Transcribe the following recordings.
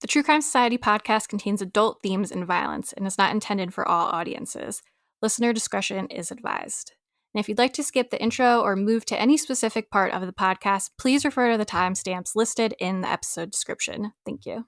True Crime Society podcast contains adult themes and violence and is not intended for all audiences. Listener discretion is advised. And if you'd like to skip the intro or move to any specific part of the podcast, please refer to the timestamps listed in the episode description. Thank you.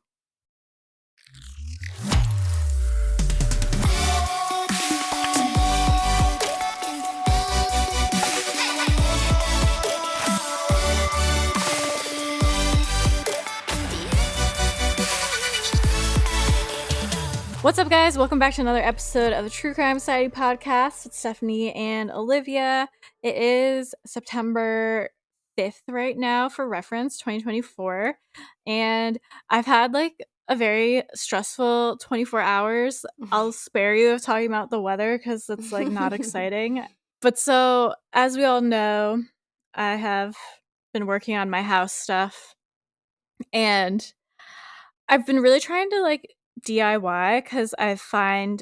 What's up, guys? Welcome back to another episode of the True Crime Society podcast. It's Stephanie and Olivia. It is September 5th right now, for reference, 2024. And I've had like a very stressful 24 hours. I'll spare you of talking about the weather because it's like not exciting. But so, as we all know, I have been working on my house stuff. And I've been really trying to like DIY because I find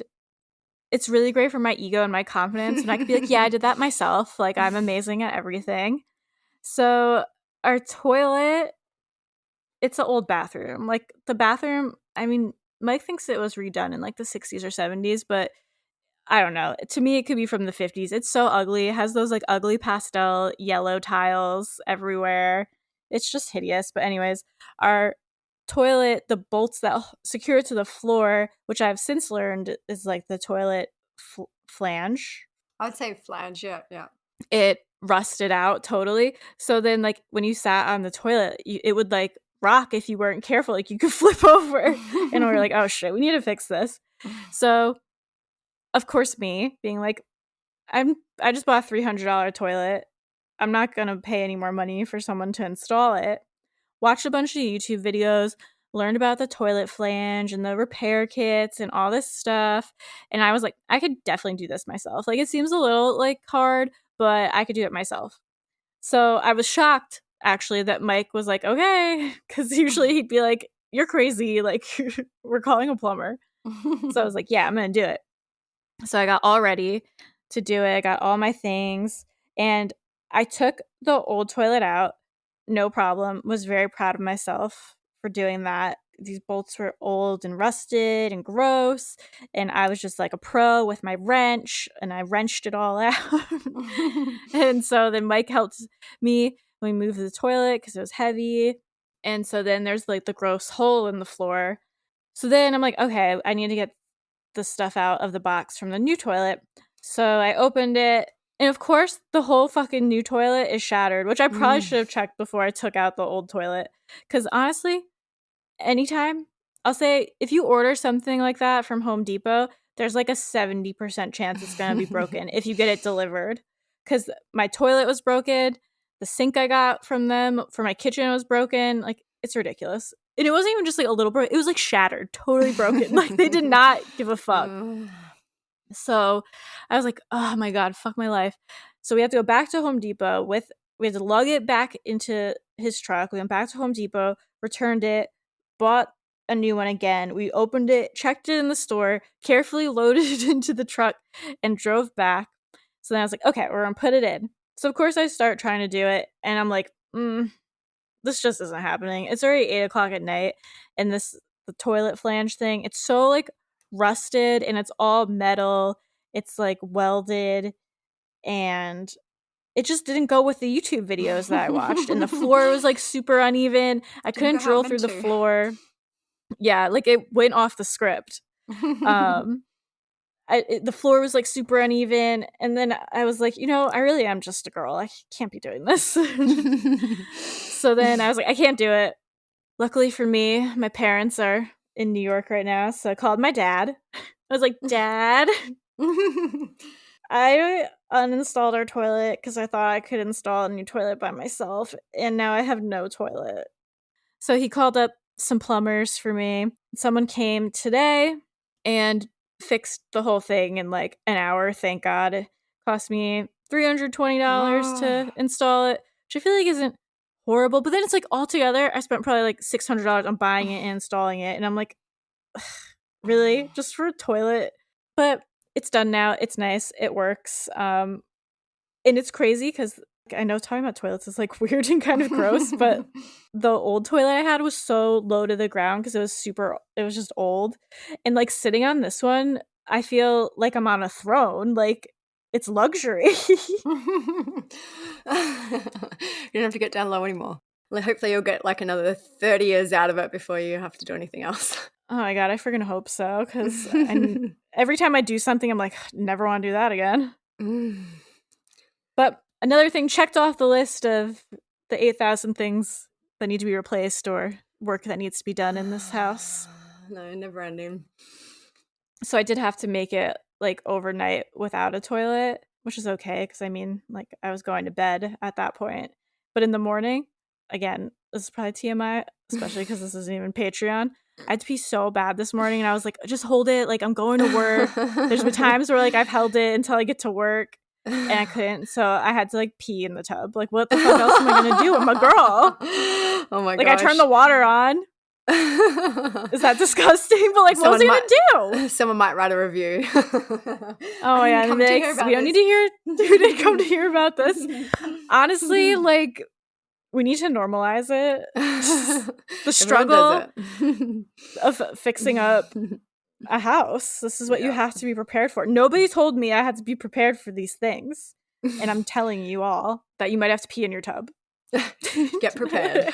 it's really great for my ego and my confidence, and I could be like, yeah, I did that myself, like I'm amazing at everything. So our toilet, it's an old bathroom. Like the bathroom, I mean, Mike thinks it was redone in like the 60s or 70s, but I don't know. To me, it could be from the 50s. It's so ugly. It has those like ugly pastel yellow tiles everywhere. It's just hideous. But anyways, our toilet, the bolts that secure it to the floor, which I've since learned is like the toilet flange. I would say flange, yeah. It rusted out totally. So then like when you sat on the toilet, it would like rock if you weren't careful. Like you could flip over. And we're like, oh shit, we need to fix this. So of course, me being like, I just bought a $300 toilet. I'm not going to pay any more money for someone to install it. Watched a bunch of YouTube videos, learned about the toilet flange and the repair kits and all this stuff. And I was like, I could definitely do this myself. Like, it seems a little like hard, but I could do it myself. So I was shocked, actually, that Mike was like, okay, because usually he'd be like, you're crazy. Like, we're calling a plumber. So I was like, yeah, I'm going to do it. So I got all ready to do it. I got all my things. And I took the old toilet out. No problem. Was very proud of myself for doing that. These bolts were old and rusted and gross. And I was just like a pro with my wrench. And I wrenched it all out. And so then Mike helped me when we moved the toilet because it was heavy. And so then there's like the gross hole in the floor. So then I'm like, okay, I need to get the stuff out of the box from the new toilet. So I opened it, and of course the whole fucking new toilet is shattered, which I probably should have checked before I took out the old toilet. Because honestly, anytime, I'll say if you order something like that from Home Depot, there's like a 70% chance it's going to be broken if you get it delivered. Because my toilet was broken, the sink I got from them for my kitchen was broken. Like, it's ridiculous. And it wasn't even just like a little broken. It was like shattered, totally broken. Like they did not give a fuck. So I was like, oh my God, fuck my life. So we had to go back to Home Depot we had to lug it back into his truck. We went back to Home Depot, returned it, bought a new one again. We opened it, checked it in the store, carefully loaded it into the truck, and drove back. So then I was like, okay, we're going to put it in. So of course I start trying to do it, and I'm like, this just isn't happening. It's already 8 o'clock at night, and the toilet flange thing, it's so like rusted and it's all metal. It's like welded, and it just didn't go with the YouTube videos that I watched. And the floor was like super uneven. I couldn't drill through the floor. Yeah, like it went off the script. The floor was like super uneven, and then I was like, I really am just a girl. I can't be doing this. So then I was like, I can't do it. Luckily for me, my parents are in New York right now, so I called my dad. I was like, Dad, I uninstalled our toilet because I thought I could install a new toilet by myself, and now I have no toilet. So he called up some plumbers for me. Someone came today and fixed the whole thing in like an hour, thank God. It cost me $320 to install it, which I feel like isn't horrible. But then it's like altogether, I spent probably like $600 on buying it and installing it. And I'm like, really? Just for a toilet? But it's done now. It's nice. It works. And it's crazy because I know talking about toilets is like weird and kind of gross, but the old toilet I had was so low to the ground because it was just old. And like sitting on this one, I feel like I'm on a throne. Like it's luxury. You don't have to get down low anymore. Like, hopefully you'll get like another 30 years out of it before you have to do anything else. Oh my God, I freaking hope so. Because every time I do something, I'm like, never want to do that again. But another thing checked off the list of the 8,000 things that need to be replaced or work that needs to be done in this house. No, never ending. So I did have to make it like overnight without a toilet, which is okay because I mean, like I was going to bed at that point. But in the morning, again, this is probably TMI, especially because this isn't even Patreon. I had to pee so bad this morning, and I was like, just hold it. Like I'm going to work. There's been times where like I've held it until I get to work, and I couldn't. So I had to like pee in the tub. Like what the fuck else am I gonna do? I'm a girl. Oh my Like gosh. I turned the water on. Is that disgusting? But like, what was I gonna do? Someone might write a review. Oh yeah, and we don't need to hear. We didn't come to hear about this. Honestly, like we need to normalize it. The struggle of fixing up a house. This is what you have to be prepared for. Nobody told me I had to be prepared for these things, and I'm telling you all that you might have to pee in your tub. Get prepared.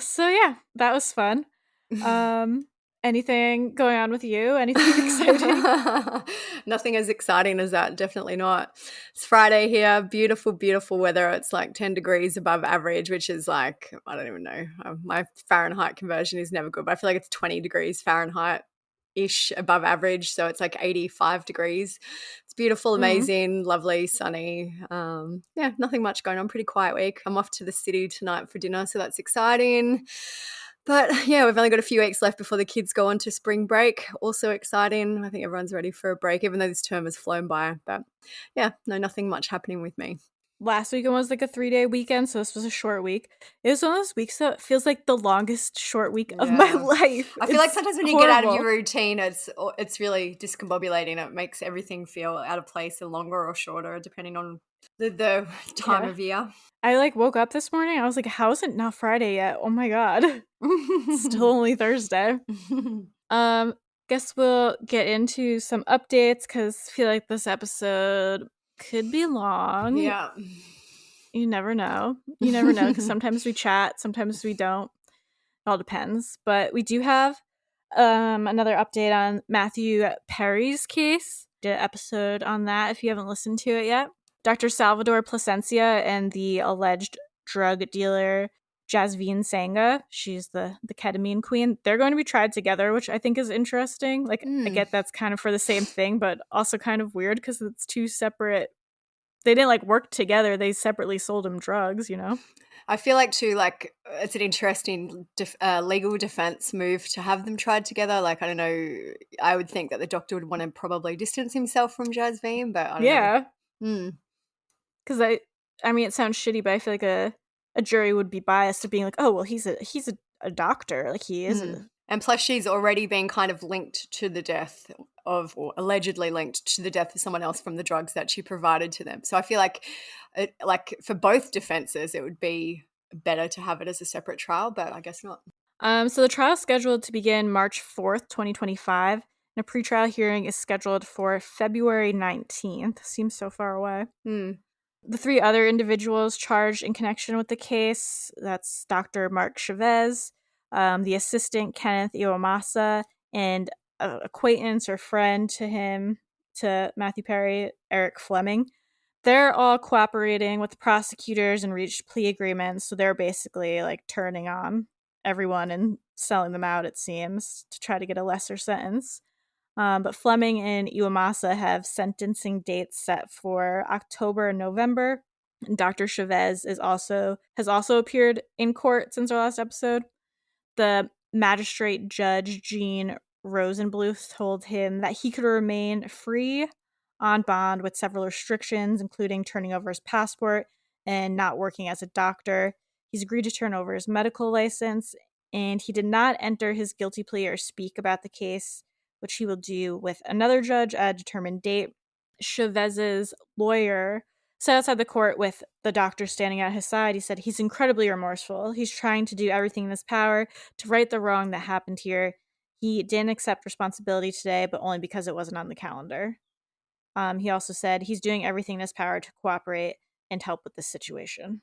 So yeah, that was fun. Anything going on with you? Anything exciting? Nothing as exciting as that. Definitely not. It's Friday here. Beautiful, beautiful weather. It's like 10 degrees above average, which is like, I don't even know. My Fahrenheit conversion is never good, but I feel like it's 20 degrees Fahrenheit-ish above average. So it's like 85 degrees. It's beautiful, amazing, lovely, sunny. Yeah, nothing much going on. Pretty quiet week. I'm off to the city tonight for dinner, so that's exciting. But yeah, we've only got a few weeks left before the kids go on to spring break. Also exciting. I think everyone's ready for a break, even though this term has flown by. But yeah, no, nothing much happening with me. Last weekend was like a 3-day weekend, so this was a short week. It was one of those weeks that feels like the longest short week of my life. I feel like sometimes when you get out of your routine, it's really discombobulating. It makes everything feel out of place and longer or shorter, depending on the time of year. I like woke up this morning. I was like, how is it not Friday yet? Oh my God. Still only Thursday. Guess we'll get into some updates because I feel like this episode could be long. Yeah. You never know. You never know because sometimes we chat, sometimes we don't. It all depends. But we do have another update on Matthew Perry's case. Did an episode on that if you haven't listened to it yet. Dr. Salvador Plasencia and the alleged drug dealer Jasveen Sangha, she's the ketamine queen, they're going to be tried together, which I think is interesting. Like, I get that's kind of for the same thing, but also kind of weird because it's two separate. They didn't like work together. They separately sold him drugs, you know? I feel like too, like it's an interesting legal defense move to have them tried together. Like, I don't know, I would think that the doctor would want to probably distance himself from Jasveen, but I don't know. Because I mean, it sounds shitty, but I feel like a jury would be biased of being like, oh, well, he's a doctor, like he is. And plus, she's already been kind of linked to the death of, or allegedly linked to the death of someone else from the drugs that she provided to them. So I feel like, for both defenses, it would be better to have it as a separate trial, but I guess not. So the trial is scheduled to begin March 4th, 2025. And a pretrial hearing is scheduled for February 19th. Seems so far away. The three other individuals charged in connection with the case, that's Dr. Mark Chavez, the assistant Kenneth Iwamasa, and an acquaintance or friend to Matthew Perry, Eric Fleming. They're all cooperating with the prosecutors and reached plea agreements, so they're basically like turning on everyone and selling them out, it seems, to try to get a lesser sentence. But Fleming and Iwamasa have sentencing dates set for October and November. And Dr. Chavez has also appeared in court since our last episode. The magistrate judge, Jean Rosenbluth, told him that he could remain free on bond with several restrictions, including turning over his passport and not working as a doctor. He's agreed to turn over his medical license, and he did not enter his guilty plea or speak about the case, which he will do with another judge at a determined date. Chavez's lawyer sat outside the court with the doctor standing at his side. He said he's incredibly remorseful. He's trying to do everything in his power to right the wrong that happened here. He didn't accept responsibility today, but only because it wasn't on the calendar. He also said he's doing everything in his power to cooperate and help with this situation.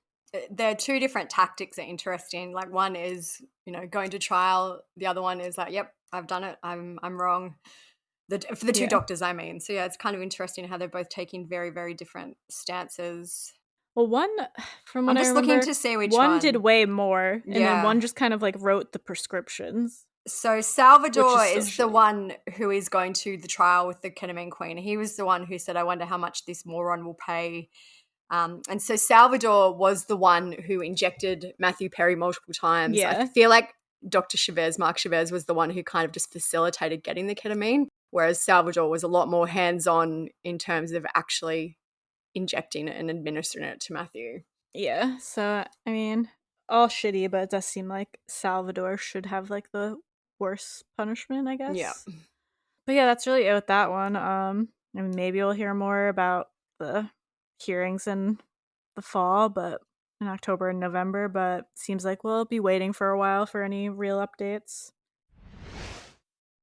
There are two different tactics that are interesting. Like, one is, going to trial. The other one is like, yep, I've done it. I'm wrong. For the two doctors, I mean. So yeah, it's kind of interesting how they're both taking very, very different stances. Well, one, from what I'm just looking to see which one did way more, and then one just kind of like wrote the prescriptions. So Salvador is the one who is going to the trial with the ketamine queen. He was the one who said, I wonder how much this moron will pay. And so Salvador was the one who injected Matthew Perry multiple times. Yeah. I feel like Dr. Chavez, Mark Chavez, was the one who kind of just facilitated getting the ketamine, whereas Salvador was a lot more hands-on in terms of actually injecting it and administering it to Matthew. Yeah, so, I mean, all shitty, but it does seem like Salvador should have, like, the worst punishment, I guess. Yeah. But yeah, that's really it with that one. And maybe we'll hear more about the hearings in the fall, but in October and November, but seems like we'll be waiting for a while for any real updates.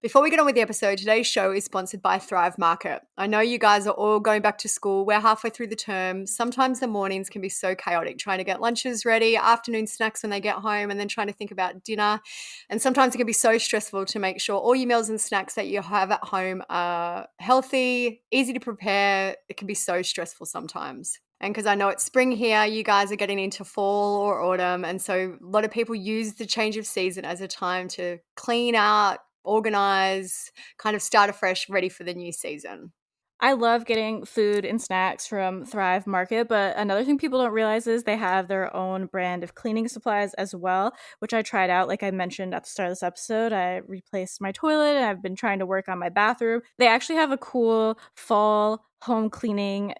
Before we get on with the episode, today's show is sponsored by Thrive Market. I know you guys are all going back to school. We're halfway through the term. Sometimes the mornings can be so chaotic, trying to get lunches ready, afternoon snacks when they get home, and then trying to think about dinner. And sometimes it can be so stressful to make sure all your meals and snacks that you have at home are healthy, easy to prepare. It can be so stressful sometimes. And because I know it's spring here, you guys are getting into fall or autumn. And so a lot of people use the change of season as a time to clean out, organize, kind of start afresh, ready for the new season. I love getting food and snacks from Thrive Market, but another thing people don't realize is they have their own brand of cleaning supplies as well, which I tried out. Like I mentioned at the start of this episode, I replaced my toilet and I've been trying to work on my bathroom. They actually have a cool fall home cleaning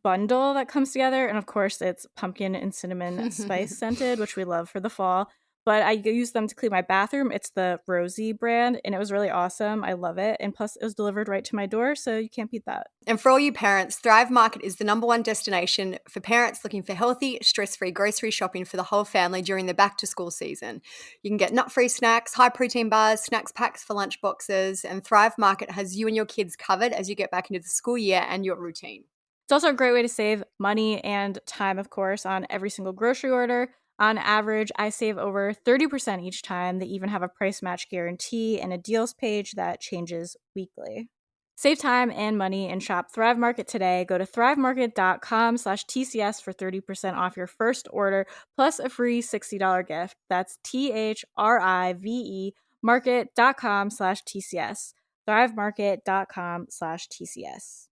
bundle that comes together, and of course it's pumpkin and cinnamon spice scented, which we love for the fall. But I use them to clean my bathroom. It's the Rosie brand, and it was really awesome. I love it. And plus, it was delivered right to my door, so you can't beat that. And for all you parents, Thrive Market is the #1 destination for parents looking for healthy, stress-free grocery shopping for the whole family during the back-to-school season. You can get nut-free snacks, high-protein bars, snacks packs for lunch boxes, and Thrive Market has you and your kids covered as you get back into the school year and your routine. It's also a great way to save money and time, of course, on every single grocery order. On average, I save over 30% each time. They even have a price match guarantee and a deals page that changes weekly. Save time and money and shop Thrive Market today. Go to thrivemarket.com/TCS for 30% off your first order plus a free $60 gift. That's THRIVE market.com/TCS. thrivemarket.com/TCS.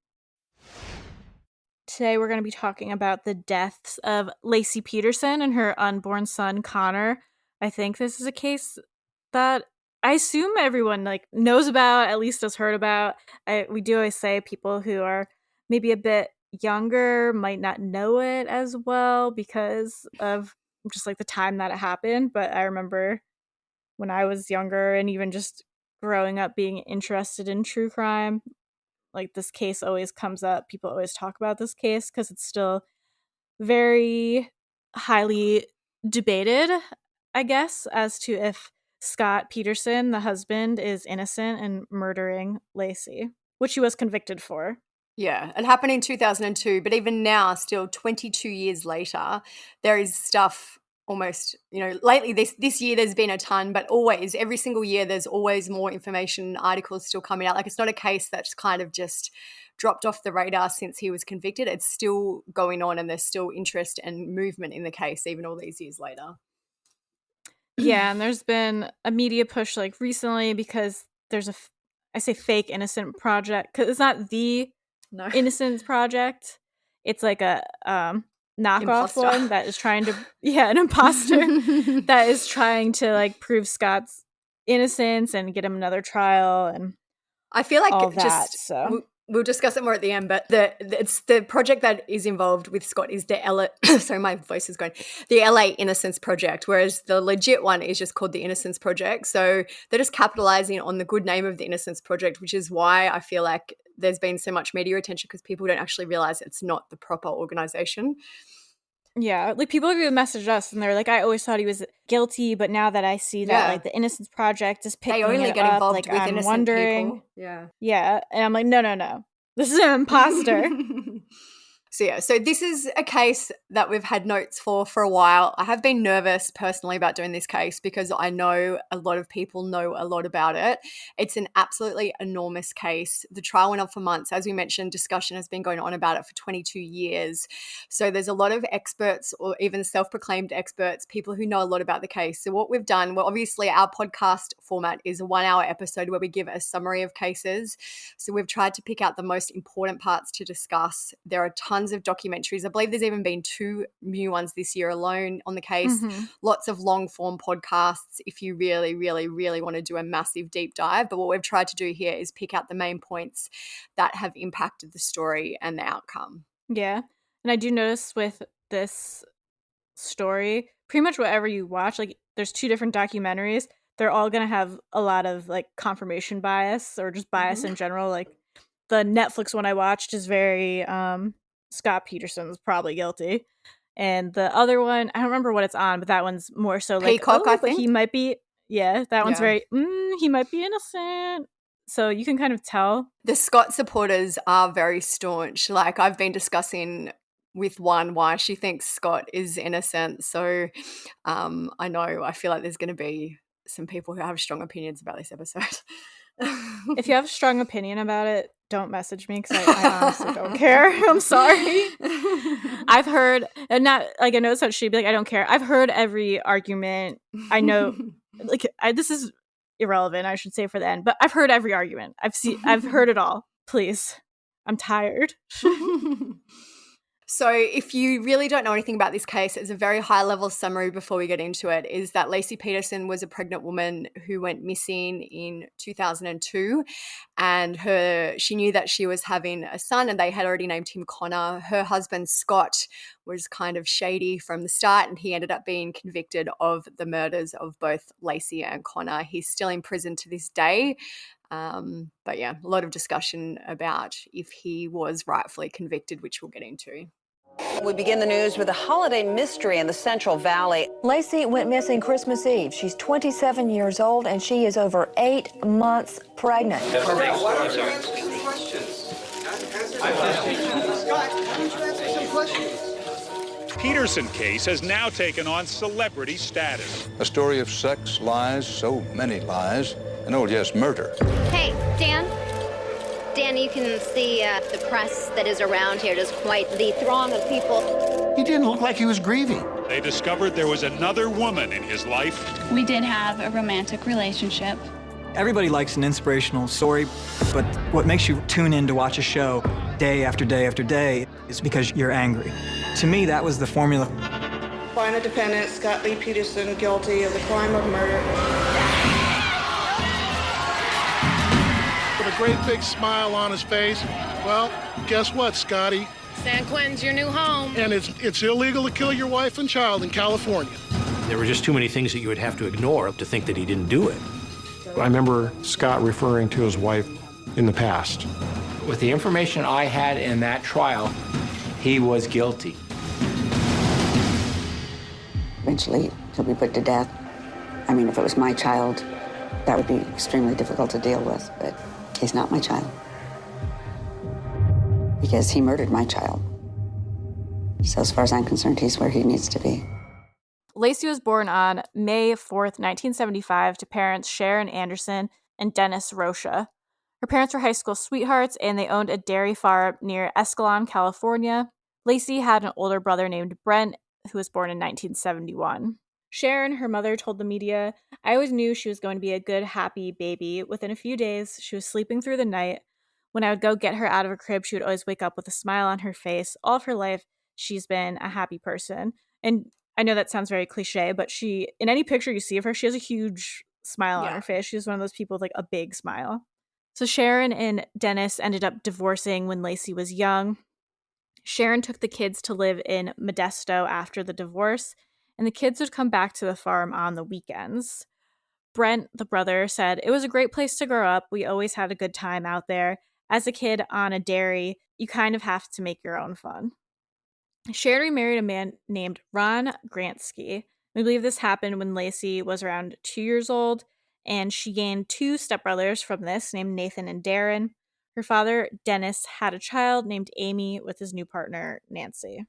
Today we're going to be talking about the deaths of Laci Peterson and her unborn son, Conner. I think this is a case that I assume everyone knows about, at least has heard about. We do always say people who are maybe a bit younger might not know it as well because of just the time that it happened. But I remember when I was younger and even just growing up being interested in true crime, this case always comes up. People always talk about this case because it's still very highly debated, I guess, as to if Scott Peterson, the husband, is innocent in murdering Laci, which he was convicted for. Yeah, it happened in 2002, but even now, still 22 years later, there is stuff almost, lately this year there's been a ton, but always, every single year, there's always more information, articles still coming out. It's not a case that's kind of just dropped off the radar since he was convicted. It's still going on and there's still interest and movement in the case, even all these years later. Yeah, and there's been a media push recently because there's I say fake innocent project, because it's not the Innocence Project. It's a knockoff one that is trying to an imposter that is trying to prove Scott's innocence and get him another trial, and I feel like all that. So we'll discuss it more at the end, but it's the project that is involved with Scott is the LA sorry, my voice is going. The LA Innocence Project, whereas the legit one is just called the Innocence Project. So they're just capitalizing on the good name of the Innocence Project, which is why I feel like there's been so much media attention because people don't actually realize it's not the proper organization. Yeah, like people have even messaged us and they're like, I always thought he was guilty, but now that I see that like the Innocence Project is picking They only it get up, involved like with I'm innocent wondering. people. Yeah. Yeah, and I'm like, no. This is an imposter. So this is a case that we've had notes for a while. I have been nervous personally about doing this case because I know a lot of people know a lot about it. It's an absolutely enormous case. The trial went on for months. As we mentioned, discussion has been going on about it for 22 years. So there's a lot of experts or even self-proclaimed experts, people who know a lot about the case. So what we've done, well, obviously our podcast format is a 1-hour episode where we give a summary of cases. So we've tried to pick out the most important parts to discuss. There are tons of documentaries. I believe there's even been 2 new ones this year alone on the case. Lots of long form podcasts if you really, really, really want to do a massive deep dive. But what we've tried to do here is pick out the main points that have impacted the story and the outcome. Yeah. And I do notice with this story, pretty much whatever you watch, like there's 2 different documentaries. They're all going to have a lot of like confirmation bias or just bias in general. Like the Netflix one I watched is very Scott Peterson's probably guilty. And the other one, I don't remember what it's on, but that one's more so like, Peacock, I think. But he might be, that one's very, he might be innocent. So you can kind of tell. The Scott supporters are very staunch. Like I've been discussing with one why she thinks Scott is innocent. So I feel like there's going to be some people who have strong opinions about this episode. If you have a strong opinion about it, don't message me because I honestly don't care. I'm sorry. I've heard, and not like I know it's not she'd be like, I don't care. I've heard every argument. I know, like this is irrelevant, I should say for the end, but I've heard every argument. I've heard it all. Please, I'm tired. So if you really don't know anything about this case, it's a very high-level summary before we get into it, is that Laci Peterson was a pregnant woman who went missing in 2002, and she knew that she was having a son and they had already named him Conner. Her husband, Scott, was kind of shady from the start and he ended up being convicted of the murders of both Laci and Conner. He's still in prison to this day. But yeah, a lot of discussion about if he was rightfully convicted, which we'll get into. We begin the news with a holiday mystery in the Central Valley. Laci went missing Christmas Eve. She's 27 years old and she is over 8 months pregnant. Peterson case has now taken on celebrity status. A story of sex, lies, so many lies, and oh yes, murder. Hey, Dan. Dan, you can see the press that is around here. There's quite the throng of people. He didn't look like he was grieving. They discovered there was another woman in his life. We did have a romantic relationship. Everybody likes an inspirational story, but what makes you tune in to watch a show day after day after day is because you're angry. To me, that was the formula. Find the defendant, Scott Lee Peterson, guilty of the crime of murder. With a great big smile on his face. Well, guess what, Scotty? San Quentin's your new home. And it's illegal to kill your wife and child in California. There were just too many things that you would have to ignore to think that he didn't do it. I remember Scott referring to his wife in the past. With the information I had in that trial, he was guilty. Eventually, he'll be put to death. I mean, if it was my child, that would be extremely difficult to deal with, but he's not my child. Because he murdered my child. So as far as I'm concerned, he's where he needs to be. Laci was born on May 4th, 1975 to parents Sharon Anderson and Dennis Rocha. Her parents were high school sweethearts and they owned a dairy farm near Escalon, California. Laci had an older brother named Brent, who was born in 1971. Sharon, her mother, told the media, "I always knew she was going to be a good, happy baby. Within a few days, she was sleeping through the night. When I would go get her out of her crib, she would always wake up with a smile on her face. All of her life, she's been a happy person." And I know that sounds very cliche, but she, in any picture you see of her, she has a huge smile on her face. She's one of those people with like a big smile. So Sharon and Dennis ended up divorcing when Laci was young. Sharon took the kids to live in Modesto after the divorce, and the kids would come back to the farm on the weekends. Brent, the brother, said, "It was a great place to grow up. We always had a good time out there. as a kid on a dairy, you kind of have to make your own fun. Sharon remarried a man named Ron Gransky. We believe this happened when Laci was around 2 years old, and she gained 2 stepbrothers from this named Nathan and Darren. Her father, Dennis, had a child named Amy with his new partner, Nancy.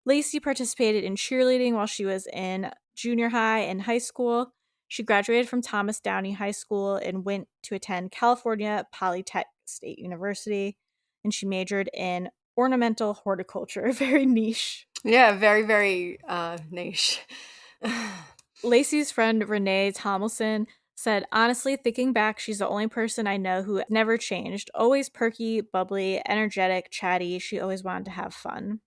Laci participated in cheerleading while she was in junior high and high school. She graduated from Thomas Downey High School and went to attend California Polytech State University, and she majored in ornamental horticulture. Very niche. Yeah, very, very niche. Laci's friend Renee Tomlinson said, honestly, thinking back, she's the only person I know who never changed. Always perky, bubbly, energetic, chatty. She always wanted to have fun.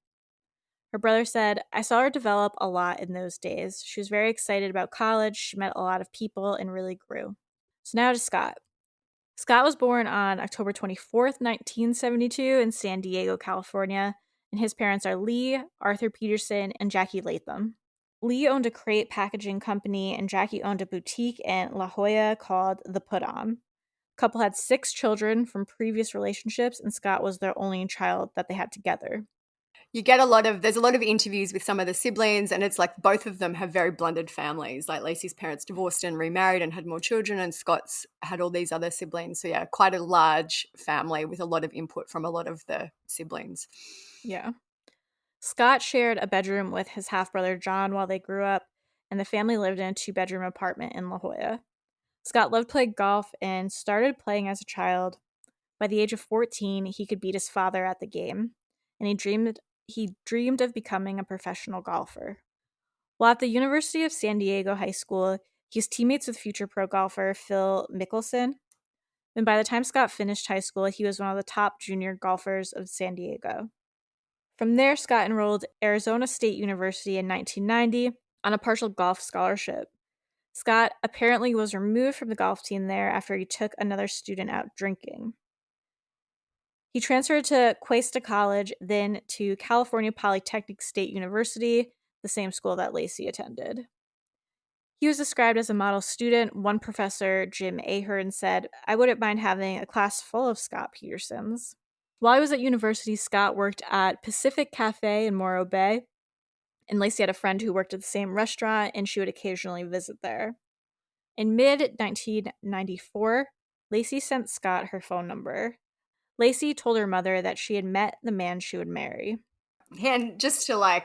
Her brother said, I saw her develop a lot in those days. She was very excited about college. She met a lot of people and really grew. So now to Scott. Scott was born on October 24th, 1972 in San Diego, California, and his parents are Lee, Arthur Peterson, and Jackie Latham. Lee owned a crate packaging company, and Jackie owned a boutique in La Jolla called The Put On. The couple had 6 children from previous relationships, and Scott was their only child that they had together. You get there's a lot of interviews with some of the siblings, and it's like both of them have very blended families. Like Laci's parents divorced and remarried and had more children, and Scott's had all these other siblings. So yeah, quite a large family with a lot of input from a lot of the siblings. Yeah. Scott shared a bedroom with his half-brother John while they grew up, and the family lived in a 2-bedroom apartment in La Jolla. Scott loved playing golf and started playing as a child. By the age of 14, he could beat his father at the game, and he dreamed of becoming a professional golfer. While at the University of San Diego High School, he was teammates with future pro golfer Phil Mickelson, and by the time Scott finished high school, he was one of the top junior golfers of San Diego. From there, Scott enrolled at Arizona State University in 1990 on a partial golf scholarship. Scott apparently was removed from the golf team there after he took another student out drinking. He transferred to Cuesta College, then to California Polytechnic State University, the same school that Laci attended. He was described as a model student. One professor, Jim Ahern, said, I wouldn't mind having a class full of Scott Petersons. While he was at university, Scott worked at Pacific Cafe in Morro Bay, and Laci had a friend who worked at the same restaurant, and she would occasionally visit there. In mid-1994, Laci sent Scott her phone number. Laci told her mother that she had met the man she would marry. And just to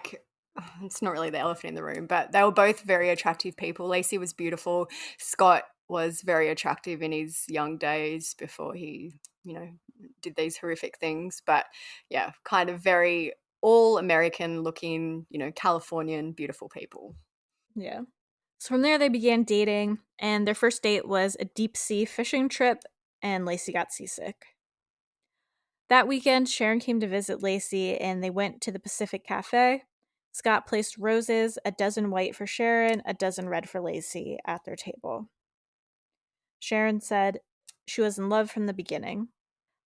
it's not really the elephant in the room, but they were both very attractive people. Laci was beautiful. Scott was very attractive in his young days before he, did these horrific things. But yeah, kind of very all-American looking, Californian beautiful people. Yeah. So from there they began dating, and their first date was a deep sea fishing trip, and Laci got seasick. That weekend, Sharon came to visit Laci, and they went to the Pacific Cafe. Scott placed roses, a dozen white for Sharon, a dozen red for Laci, at their table. Sharon said she was in love from the beginning.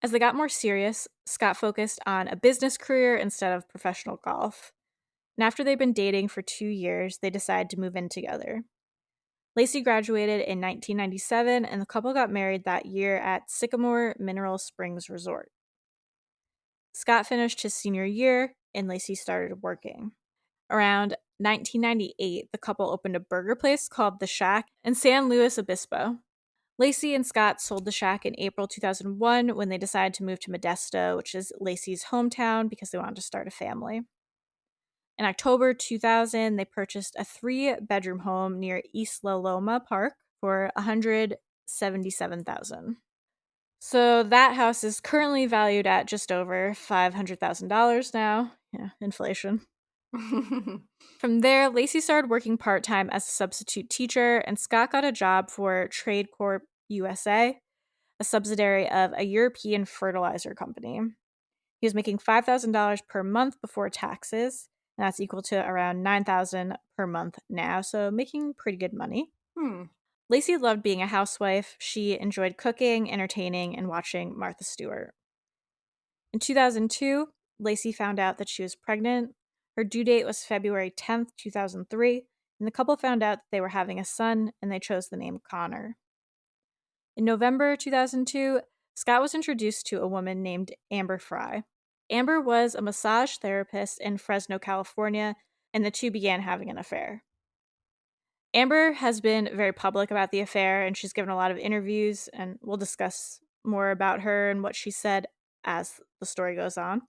As they got more serious, Scott focused on a business career instead of professional golf. And after they'd been dating for 2 years, they decided to move in together. Laci graduated in 1997, and the couple got married that year at Sycamore Mineral Springs Resort. Scott finished his senior year, and Laci started working. Around 1998, the couple opened a burger place called The Shack in San Luis Obispo. Laci and Scott sold The Shack in April 2001 when they decided to move to Modesto, which is Laci's hometown, because they wanted to start a family. In October 2000, they purchased a 3-bedroom home near East La Loma Park for $177,000. So that house is currently valued at just over $500,000 now. Yeah, inflation. From there, Laci started working part-time as a substitute teacher, and Scott got a job for Trade Corp USA, a subsidiary of a European fertilizer company. He was making $5,000 per month before taxes, and that's equal to around $9,000 per month now, so making pretty good money. Laci loved being a housewife. She enjoyed cooking, entertaining, and watching Martha Stewart. In 2002, Laci found out that she was pregnant. Her due date was February 10th, 2003, and the couple found out that they were having a son, and they chose the name Conner. In November 2002, Scott was introduced to a woman named Amber Frey. Amber was a massage therapist in Fresno, California, and the two began having an affair. Amber has been very public about the affair, and she's given a lot of interviews, and we'll discuss more about her and what she said as the story goes on.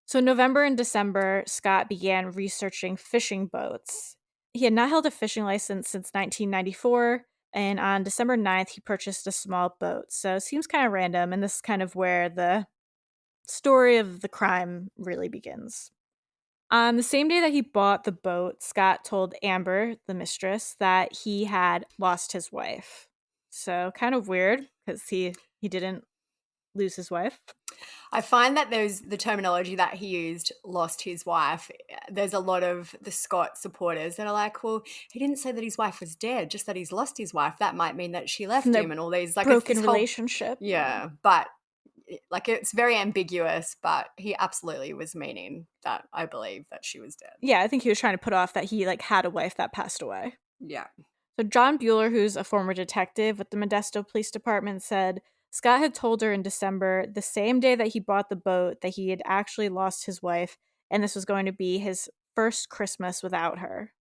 So in November and December, Scott began researching fishing boats. He had not held a fishing license since 1994, and on December 9th, he purchased a small boat. So it seems kind of random, and this is kind of where the story of the crime really begins. On the same day that he bought the boat, Scott told Amber, the mistress, that he had lost his wife. So kind of weird, because he didn't lose his wife. I find that there's the terminology that he used, lost his wife. There's a lot of the Scott supporters that are like, well, he didn't say that his wife was dead, just that he's lost his wife. That might mean that she left him and all these like broken relationship. Yeah, but like it's very ambiguous, but he absolutely was meaning that I believe that she was dead. Yeah, I think he was trying to put off that he like had a wife that passed away. Yeah. So John Bueller, who's a former detective with the Modesto Police Department, said Scott had told her in December, the same day that he bought the boat, that he had actually lost his wife, and this was going to be his first Christmas without her.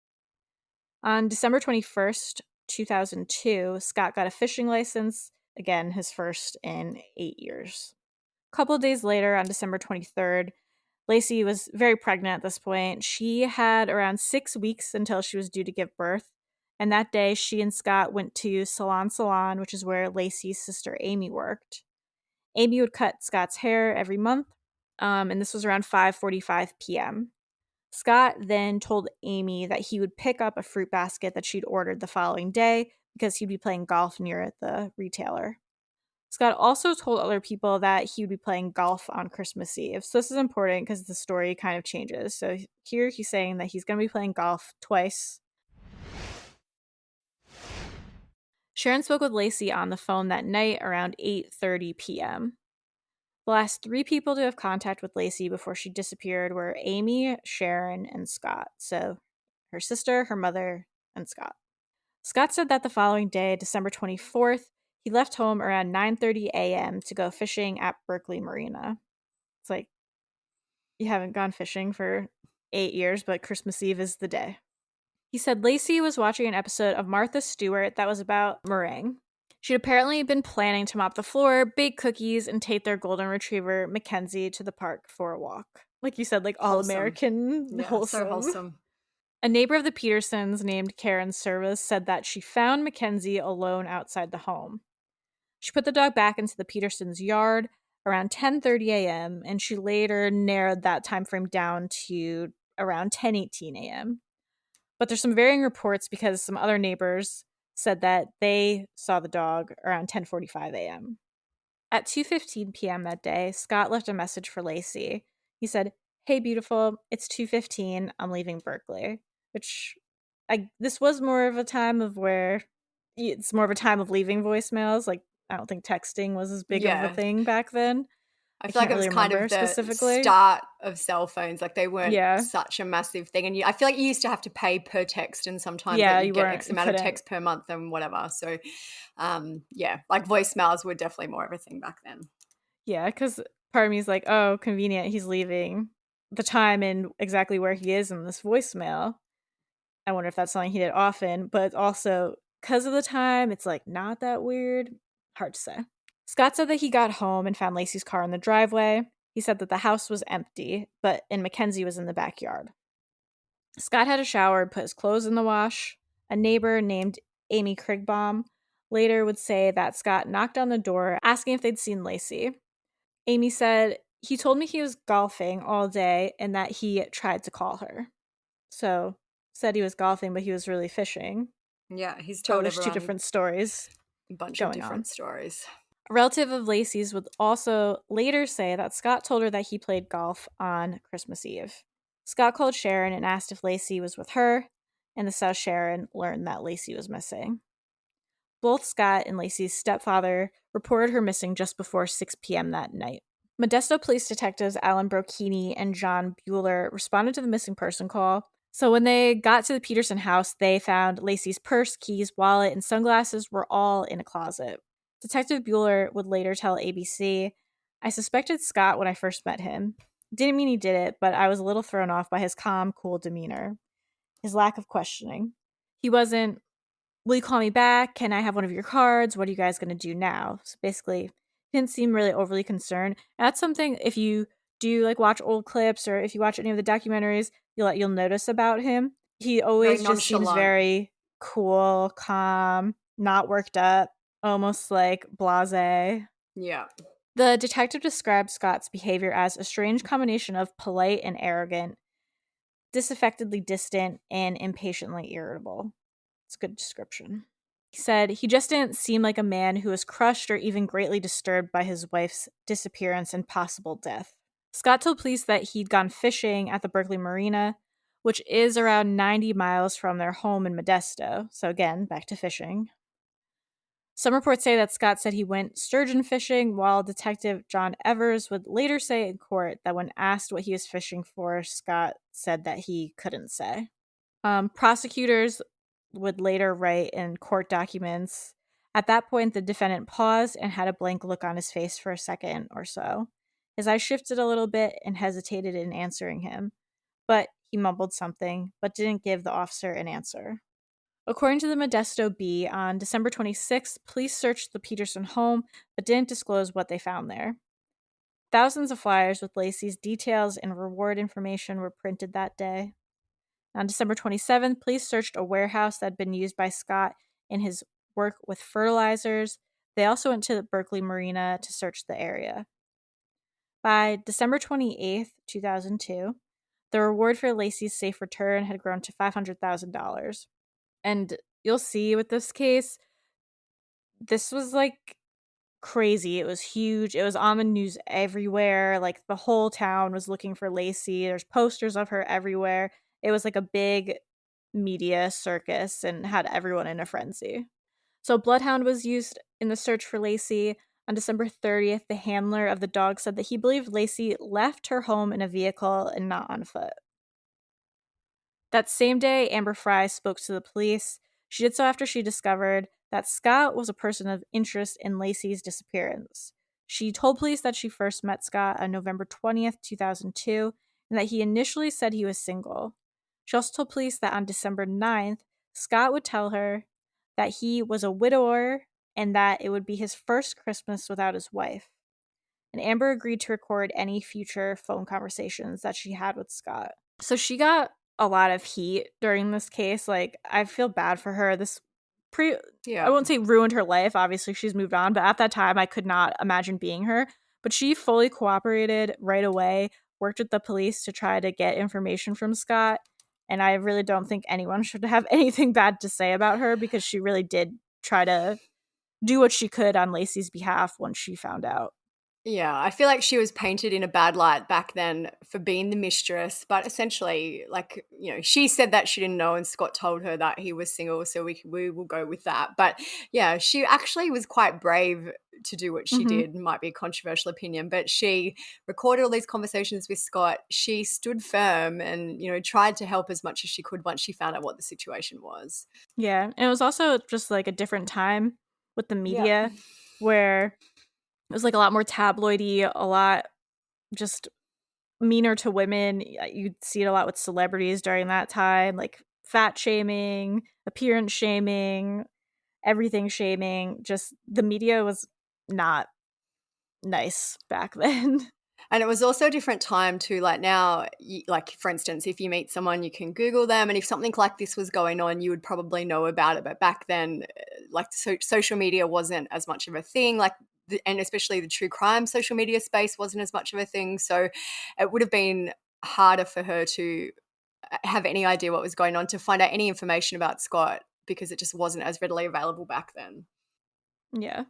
On December 21st, 2002, Scott got a fishing license, again, his first in 8 years. A couple days later, on December 23rd, Laci was very pregnant at this point. She had around 6 weeks until she was due to give birth. And that day, she and Scott went to Salon, which is where Laci's sister Amy worked. Amy would cut Scott's hair every month, and this was around 5:45 p.m. Scott then told Amy that he would pick up a fruit basket that she'd ordered the following day because he'd be playing golf near the retailer. Scott also told other people that he would be playing golf on Christmas Eve. So this is important because the story kind of changes. So here he's saying that he's going to be playing golf twice. Sharon spoke with Laci on the phone that night around 8:30 p.m. The last 3 people to have contact with Laci before she disappeared were Amy, Sharon, and Scott. So her sister, her mother, and Scott. Scott said that the following day, December 24th, he left home around 9:30 a.m. to go fishing at Berkeley Marina. It's like, you haven't gone fishing for 8 years, but Christmas Eve is the day. He said Laci was watching an episode of Martha Stewart that was about meringue. She'd apparently been planning to mop the floor, bake cookies, and take their golden retriever, Mackenzie, to the park for a walk. Like you said, like all-American, Yeah, wholesome. so wholesome. A neighbor of the Petersons named Karen Service said that she found Mackenzie alone outside the home. She put the dog back into the Petersons' yard around 10:30 a.m., and she later narrowed that time frame down to around 10:18 a.m. But there's some varying reports because some other neighbors said that they saw the dog around 10:45 a.m. At 2:15 p.m. that day, Scott left a message for Laci. He said, "Hey, beautiful, it's 2:15. I'm leaving Berkeley." Which, this was more of a time of where it's more of a time of leaving voicemails. Like, I don't think texting was as big of a thing back then. I feel like it was kind of the start of cell phones. Like they weren't such a massive thing. And I feel like you used to have to pay per text, and sometimes you get X amount of text per month and whatever. So, like voicemails were definitely more of a thing back then. Yeah, because part of me is like, oh, convenient. He's leaving the time and exactly where he is in this voicemail. I wonder if that's something he did often. But also, because of the time, it's like not that weird. Hard to say. Scott said that he got home and found Laci's car in the driveway. He said that the house was empty, and Mackenzie was in the backyard. Scott had a shower and put his clothes in the wash. A neighbor named Amy Krigbaum later would say that Scott knocked on the door asking if they'd seen Laci. Amy said, "He told me he was golfing all day and that he tried to call her." So, said he was golfing, but he was really fishing. Yeah, he's told there's 2 different stories. A bunch of different stories. A relative of Laci's would also later say that Scott told her that he played golf on Christmas Eve. Scott called Sharon and asked if Laci was with her, and this is how Sharon learned that Laci was missing. Both Scott and Laci's stepfather reported her missing just before 6 p.m. that night. Modesto police detectives Alan Brocchini and John Bueller responded to the missing person call. So when they got to the Peterson house, they found Laci's purse, keys, wallet, and sunglasses were all in a closet. Detective Bueller would later tell ABC, "I suspected Scott when I first met him. Didn't mean he did it, but I was a little thrown off by his calm, cool demeanor, his lack of questioning. He wasn't, 'Will you call me back? Can I have one of your cards? What are you guys going to do now?' So basically, he didn't seem really overly concerned. And that's something, if you do like watch old clips or if you watch any of the documentaries, you'll notice about him. He always Very just seems nonchalant. very cool, calm, not worked up, almost like blasé. Yeah. The detective described Scott's behavior as a strange combination of polite and arrogant, disaffectedly distant, and impatiently irritable. It's a good description. He said he just didn't seem like a man who was crushed or even greatly disturbed by his wife's disappearance and possible death. Scott told police that he'd gone fishing at the Berkeley Marina, which is around 90 miles from their home in Modesto. So again, back to fishing. Some reports say that Scott said he went sturgeon fishing, while Detective John Evers would later say in court that when asked what he was fishing for, Scott said that he couldn't say. Prosecutors would later write in court documents, "At that point, the defendant paused and had a blank look on his face for a second or so. His eyes shifted a little bit and hesitated in answering him, but he mumbled something, but didn't give the officer an answer." According to the Modesto Bee, on December 26th, police searched the Peterson home but didn't disclose what they found there. Thousands of flyers with Laci's details and reward information were printed that day. On December 27th, police searched a warehouse that had been used by Scott in his work with fertilizers. They also went to the Berkeley Marina to search the area. By December 28th, 2002, the reward for Laci's safe return had grown to $500,000. And you'll see with this case, this was like crazy. It was huge. It was on the news everywhere. Like the whole town was looking for Laci. There's posters of her everywhere. It was like a big media circus and had everyone in a frenzy. So Bloodhound was used in the search for Laci. On December 30th, the handler of the dog said that he believed Laci left her home in a vehicle and not on foot. That same day, Amber Frey spoke to the police. She did so after she discovered that Scott was a person of interest in Laci's disappearance. She told police that she first met Scott on November 20th, 2002, and that he initially said he was single. She also told police that on December 9th, Scott would tell her that he was a widower and that it would be his first Christmas without his wife. And Amber agreed to record any future phone conversations that she had with Scott. So she got a lot of heat during this case. Like, I feel bad for her. I won't say ruined her life. Obviously, she's moved on. But at that time, I could not imagine being her. But she fully cooperated right away, worked with the police to try to get information from Scott. And I really don't think anyone should have anything bad to say about her because she really did try to do what she could on Laci's behalf once she found out. Yeah, I feel like she was painted in a bad light back then for being the mistress, but essentially, like, you know, she said that she didn't know and Scott told her that he was single, so we will go with that. But yeah, she actually was quite brave to do what she did. Might be a controversial opinion, but she recorded all these conversations with Scott. She stood firm and, you know, tried to help as much as she could once she found out what the situation was. Yeah, and it was also just like a different time with the media where it was like a lot more tabloidy, a lot just meaner to women. You'd see it a lot with celebrities during that time, like fat shaming, appearance shaming, everything shaming. Just the media was not nice back then. And it was also a different time too. Like now, like for instance, if you meet someone, you can Google them. And if something like this was going on, you would probably know about it. But back then, like social media wasn't as much of a thing. Like, and especially the true crime social media space wasn't as much of a thing. So it would have been harder for her to have any idea what was going on, to find out any information about Scott, because it just wasn't as readily available back then. Yeah.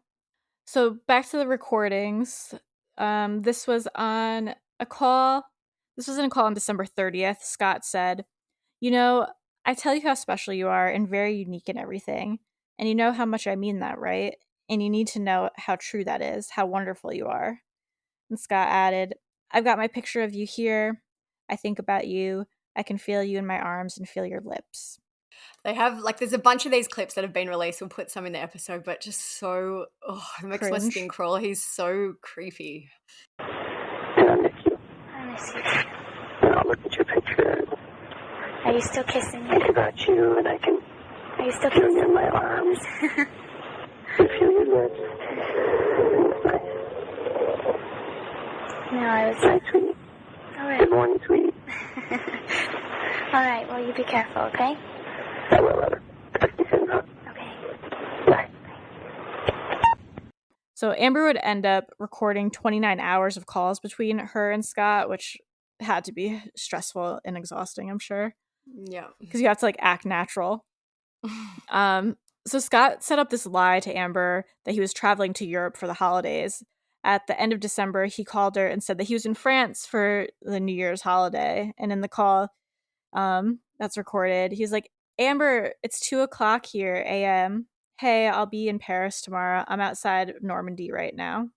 So back to the recordings. This was on a call. This was in a call on December 30th. Scott said, "You know, I tell you how special you are and very unique in everything. And you know how much I mean that, right? And you need to know how true that is, how wonderful you are." And Scott added, "I've got my picture of you here. I think about you. I can feel you in my arms and feel your lips." They have, like, there's a bunch of these clips that have been released. We'll put some in the episode, but just so, it makes my skin crawl. He's so creepy. And I miss you. I miss you too. And I'll look at your picture. Are you still kissing me? Think about you, and I can Are you still feel kissing you in my arms. And feel your lips. No, I was... Night, sweetie. All right. Good morning, sweetie. All right, well, you be careful, okay? I will, Ever. Talk to you soon, huh? Okay. Bye. So Amber would end up recording 29 hours of calls between her and Scott, which had to be stressful and exhausting, I'm sure. Yeah. Because you have to, like, act natural. So Scott set up this lie to Amber that he was traveling to Europe for the holidays. At the end of December, he called her and said that he was in France for the New Year's holiday. And in the call that's recorded, he's like, Amber, it's 2:00 here a.m. Hey, I'll be in Paris tomorrow. I'm outside Normandy right now.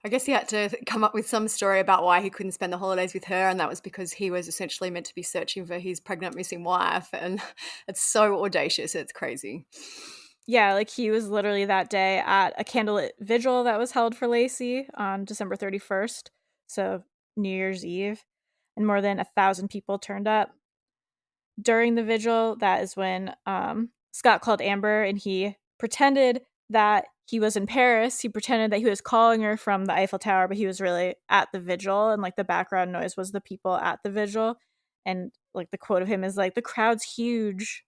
I guess he had to come up with some story about why he couldn't spend the holidays with her, and that was because he was essentially meant to be searching for his pregnant missing wife, and it's so audacious, it's crazy. Yeah, like he was literally that day at a candlelit vigil that was held for Laci on December 31st, so New Year's Eve, and more than 1,000 people turned up. During the vigil, that is when Scott called Amber and he pretended that he was in Paris. He pretended that he was calling her from the Eiffel Tower, but he was really at the vigil, and like the background noise was the people at the vigil. And like the quote of him is like, the crowd's huge.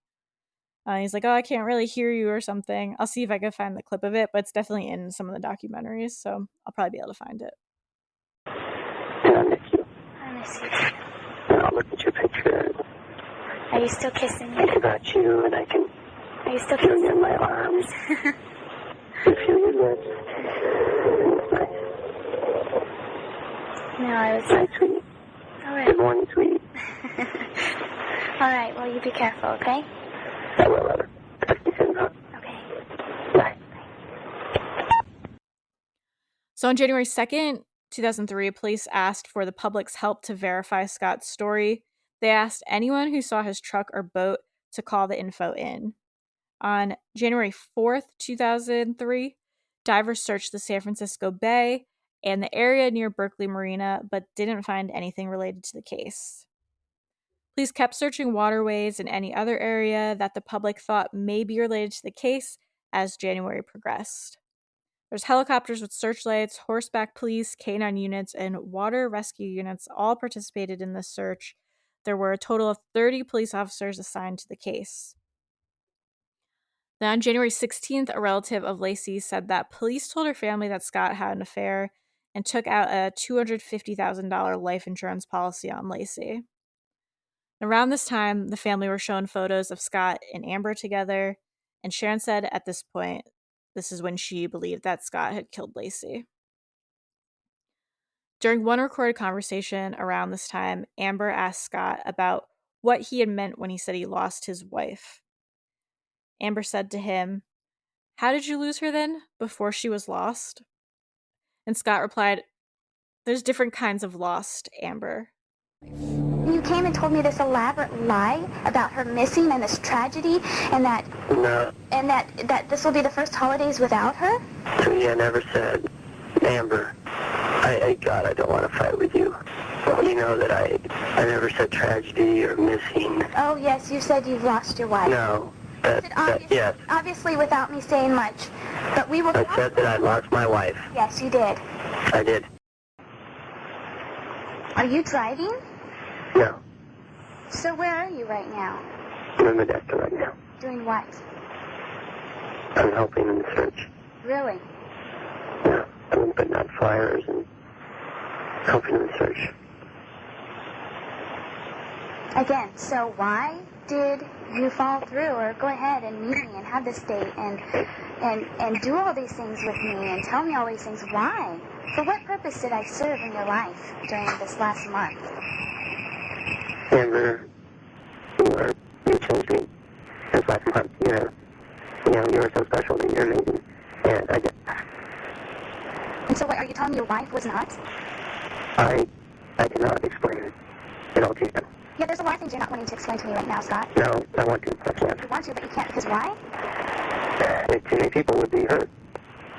He's like, oh, I can't really hear you or something. I'll see if I can find the clip of it, but it's definitely in some of the documentaries, so I'll probably be able to find it. And I miss you. I miss you too. And I'll look at your picture. Are you still kissing me? Think about you, and I can Are you still feel kissing you in me? my arms. And feel your lips. No, I was... Night, sweetie. All right. Good morning, sweetie. All right, well, you be careful, okay? I will, Ever. Talk to you soon, huh? Okay. Bye. So on January 2nd, 2003, police asked for the public's help to verify Scott's story. They asked anyone who saw his truck or boat to call the info in. On January 4th, 2003, divers searched the San Francisco Bay and the area near Berkeley Marina, but didn't find anything related to the case. Police kept searching waterways and any other area that the public thought may be related to the case as January progressed. There's helicopters with searchlights, horseback police, canine units, and water rescue units all participated in this search. There were a total of 30 police officers assigned to the case. Then on January 16th, a relative of Laci said that police told her family that Scott had an affair and took out a $250,000 life insurance policy on Laci. Around this time, the family were shown photos of Scott and Amber together, and Sharon said at this point, this is when she believed that Scott had killed Laci. During one recorded conversation around this time, Amber asked Scott about what he had meant when he said he lost his wife. Amber said to him, "How did you lose her then, before she was lost?" And Scott replied, "There's different kinds of lost, Amber." You came and told me this elaborate lie about her missing and this tragedy, and that... No. And that this will be the first holidays without her? Sweetie, I never said, Amber, God, I don't want to fight with you. You know that I never said tragedy or missing. Oh, yes, you said you've lost your wife. No. Yes. Obviously without me saying much. But we will... I said that I lost my wife. Yes, you did. I did. Are you driving? No. So where are you right now? I'm in Modesto right now. Doing what? I'm helping in the search. Really? Yeah. I'm putting out fires and helping in the search. Again, so why did you fall through, or go ahead and meet me and have this date and do all these things with me and tell me all these things? Why? For what purpose did I serve in your life during this last month? Amber, you changed me this last month. You were so special to me. You're amazing. And I did. And so what, are you telling me your wife was not? I cannot explain it all to you. Yeah, there's a lot of things you're not wanting to explain to me right now, Scott. No, I want to. I can't. You want to, but you can't, because why? Too many people would be hurt.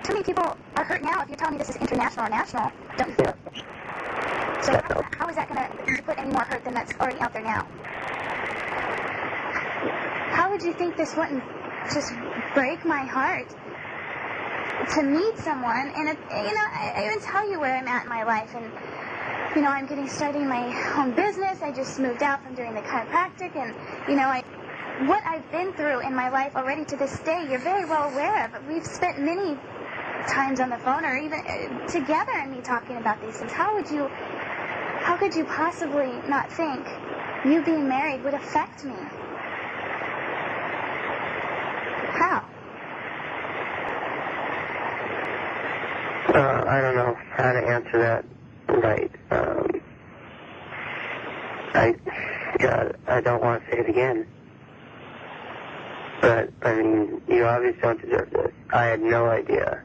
Too many people are hurt now if you're telling me this is international or national. Don't you think? Yeah. So how is that going to put any more hurt than that's already out there now? How would you think this wouldn't just break my heart to meet someone? And, I even tell you where I'm at in my life. And, I'm getting started in my own business. I just moved out from doing the chiropractic. And, what I've been through in my life already to this day, you're very well aware of. We've spent many times on the phone or even together and me talking about these things. How could you possibly not think you being married would affect me? How? I don't know how to answer that right. I don't want to say it again. But, you obviously don't deserve this. I had no idea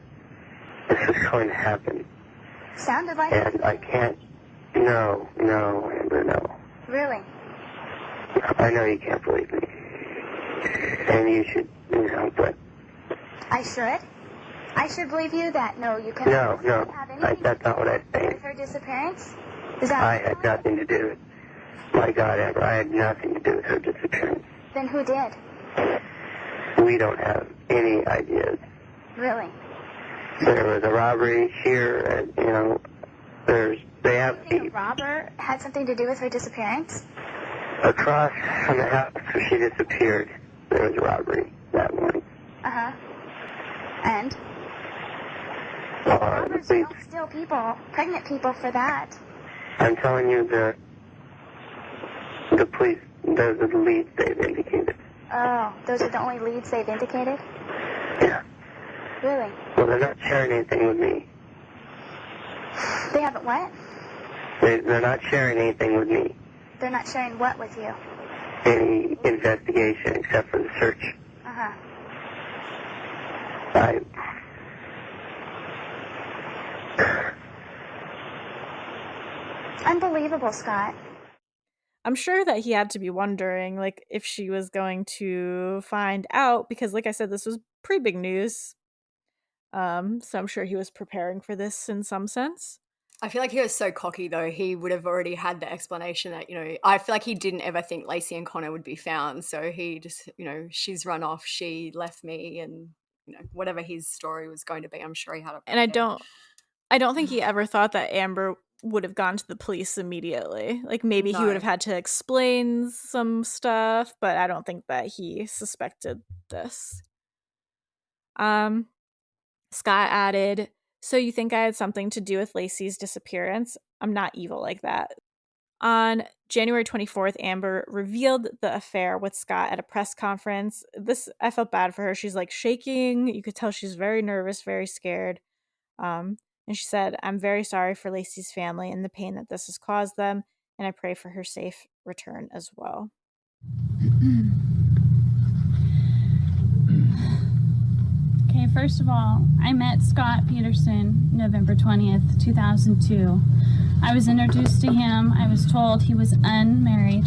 this was going to happen. Sounded like it. And I can't. No, Amber, no. Really? I know you can't believe me. And you should, but... I should? I should believe you that, no, you couldn't have anything that's not what I'm saying. with her disappearance? Is that I had nothing to do with it. My God, Amber, I had nothing to do with her disappearance. Then who did? We don't have any ideas. Really? There was a robbery here, and, they have You think a robber had something to do with her disappearance? across from the house where she disappeared. There was a robbery that morning. Uh-huh. And? Robbers don't steal people, pregnant people, for that. I'm telling you, the police, those are the leads they've indicated. Oh, those are the only leads they've indicated? Yeah. Really? Well, they're not sharing anything with me. They haven't what? They're not sharing anything with me. They're not sharing what with you? Any investigation except for the search. Uh-huh. Unbelievable, Scott. I'm sure that he had to be wondering, if she was going to find out, because, like I said, this was pretty big news. So I'm sure he was preparing for this in some sense. I feel like he was so cocky, though. He would have already had the explanation that, I feel like he didn't ever think Laci and Conner would be found. So he just, she's run off, she left me, and, whatever his story was going to be, I'm sure he had it. And I don't think he ever thought that Amber would have gone to the police immediately. Maybe he would have had to explain some stuff, but I don't think that he suspected this. Scott added, "So you think I had something to do with Laci's disappearance? I'm not evil like that." On January 24th, Amber revealed the affair with Scott at a press conference. I felt bad for her. She's shaking. You could tell she's very nervous, very scared. And she said, "I'm very sorry for Laci's family and the pain that this has caused them, and I pray for her safe return as well." Okay, first of all, I met Scott Peterson November 20th, 2002. I was introduced to him. I was told he was unmarried.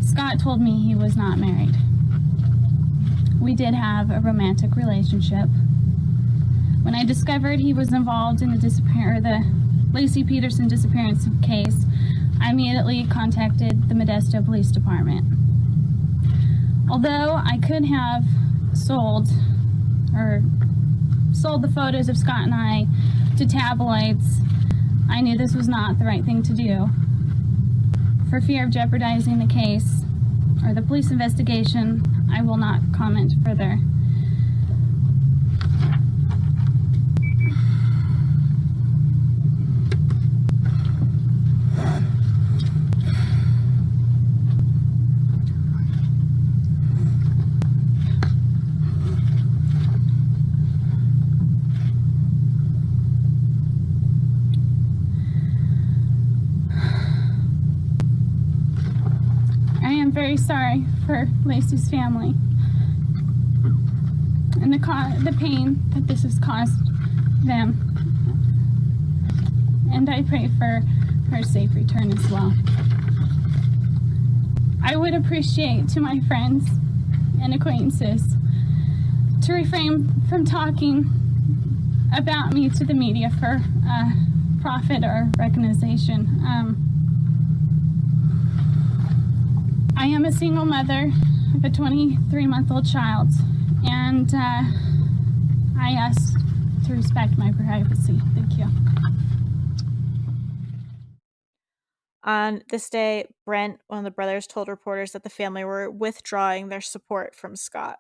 Scott told me he was not married. We did have a romantic relationship. When I discovered he was involved in the Laci Peterson disappearance case, I immediately contacted the Modesto Police Department. Although I could have sold the photos of Scott and I to tabloids, I knew this was not the right thing to do. For fear of jeopardizing the case or the police investigation, I will not comment further. Very sorry for Laci's family and the pain that this has caused them, and I pray for her safe return as well. I would appreciate to my friends and acquaintances to refrain from talking about me to the media for profit or recognition. I am a single mother of a 23-month-old child, and I ask to respect my privacy. Thank you. On this day, Brent, one of the brothers, told reporters that the family were withdrawing their support from Scott.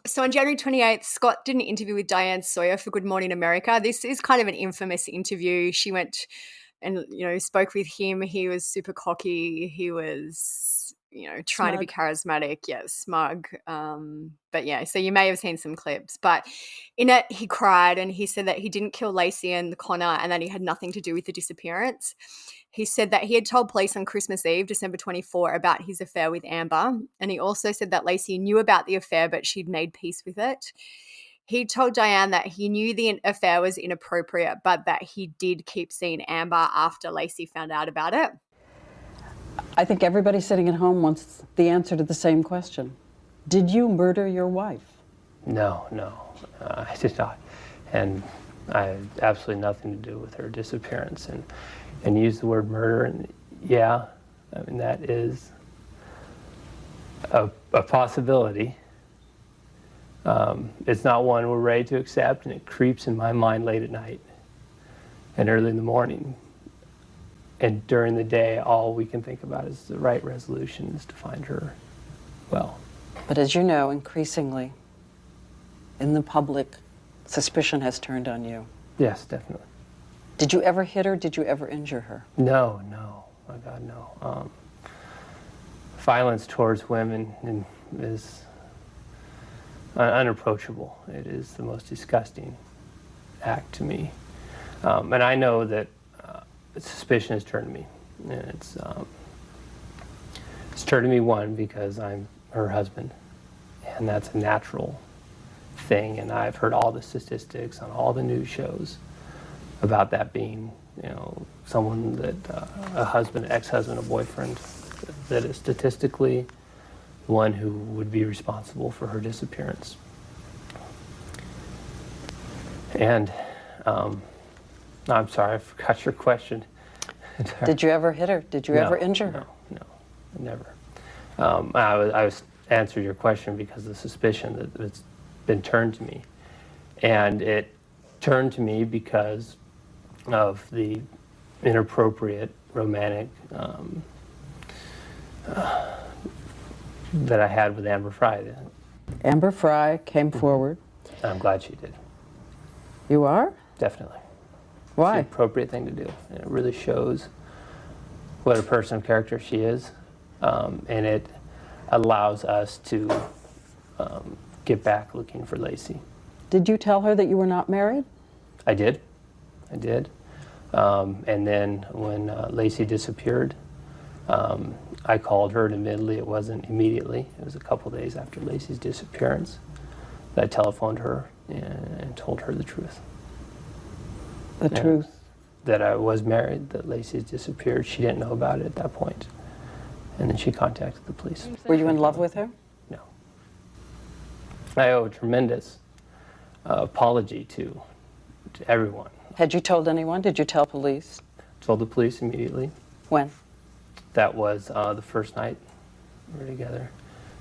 So on January 28th, Scott did an interview with Diane Sawyer for Good Morning America. This is kind of an infamous interview. She went and, spoke with him. He was super cocky. He was, trying to be charismatic. Yeah, smug. But yeah, so you may have seen some clips. But in it, he cried and he said that he didn't kill Laci and Conner and that he had nothing to do with the disappearance. He said that he had told police on Christmas Eve, December 24, about his affair with Amber. And he also said that Laci knew about the affair, but she'd made peace with it. He told Diane that he knew the affair was inappropriate, but that he did keep seeing Amber after Laci found out about it. I think everybody sitting at home wants the answer to the same question. Did you murder your wife? No, I did not. And I had absolutely nothing to do with her disappearance. And use the word murder, and yeah, I mean, that is a possibility. It's not one we're ready to accept, and it creeps in my mind late at night and early in the morning. And during the day, all we can think about is the right resolution is to find her well. But as you know, increasingly, in the public, suspicion has turned on you. Yes, definitely. Did you ever hit her? Did you ever injure her? No. My God, no. Violence towards women is unapproachable. It is the most disgusting act to me. And I know that suspicion has turned to me. And it's turned to me, one, because I'm her husband. And that's a natural thing. And I've heard all the statistics on all the news shows about that being, someone that a husband, ex-husband, a boyfriend, that is statistically the one who would be responsible for her disappearance. And I'm sorry, I forgot your question. Did you ever hit her? Did you ever injure her? No, never. I was answering your question because of the suspicion that it's been turned to me, and it turned to me because of the inappropriate romantic that I had with Amber Frey. Amber Frey came forward. I'm glad she did. You are? Definitely. Why? It's the appropriate thing to do. And it really shows what a person of character she is. And it allows us to get back looking for Laci. Did you tell her that you were not married? I did. And then when Laci disappeared, I called her, and admittedly it wasn't immediately. It was a couple days after Laci's disappearance that I telephoned her and told her the truth. The truth? That I was married, that Laci's disappeared. She didn't know about it at that point. And then she contacted the police. Were you in love with her? No. I owe a tremendous apology to everyone. Had you told anyone? Did you tell police? Told the police immediately. When? That was the first night we were together.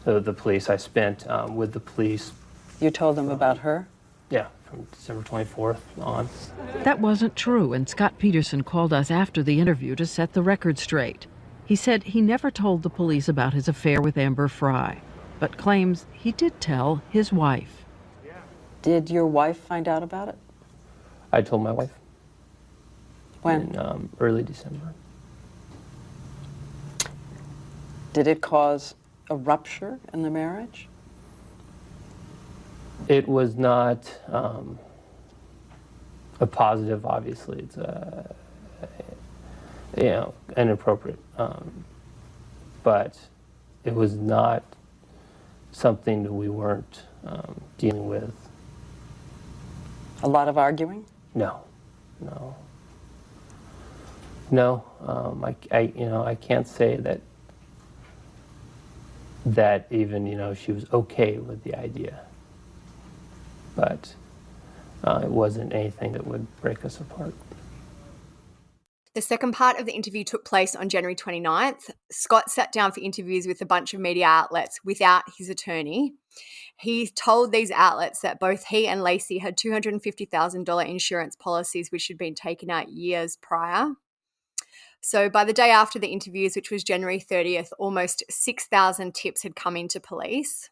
So the police, I spent with the police. You told them about her? Yeah, from December 24th on. That wasn't true, and Scott Peterson called us after the interview to set the record straight. He said he never told the police about his affair with Amber Frey, but claims he did tell his wife. Did your wife find out about it? I told my wife. When? In early December. Did it cause a rupture in the marriage? It was not a positive, obviously. It's inappropriate. But it was not something that we weren't dealing with. A lot of arguing? No. No, I can't say that even she was okay with the idea, but it wasn't anything that would break us apart. The second part of the interview took place on January 29th. Scott sat down for interviews with a bunch of media outlets without his attorney. He told these outlets that both he and Laci had $250,000 insurance policies which had been taken out years prior. So by the day after the interviews, which was January 30th, almost 6,000 tips had come into police.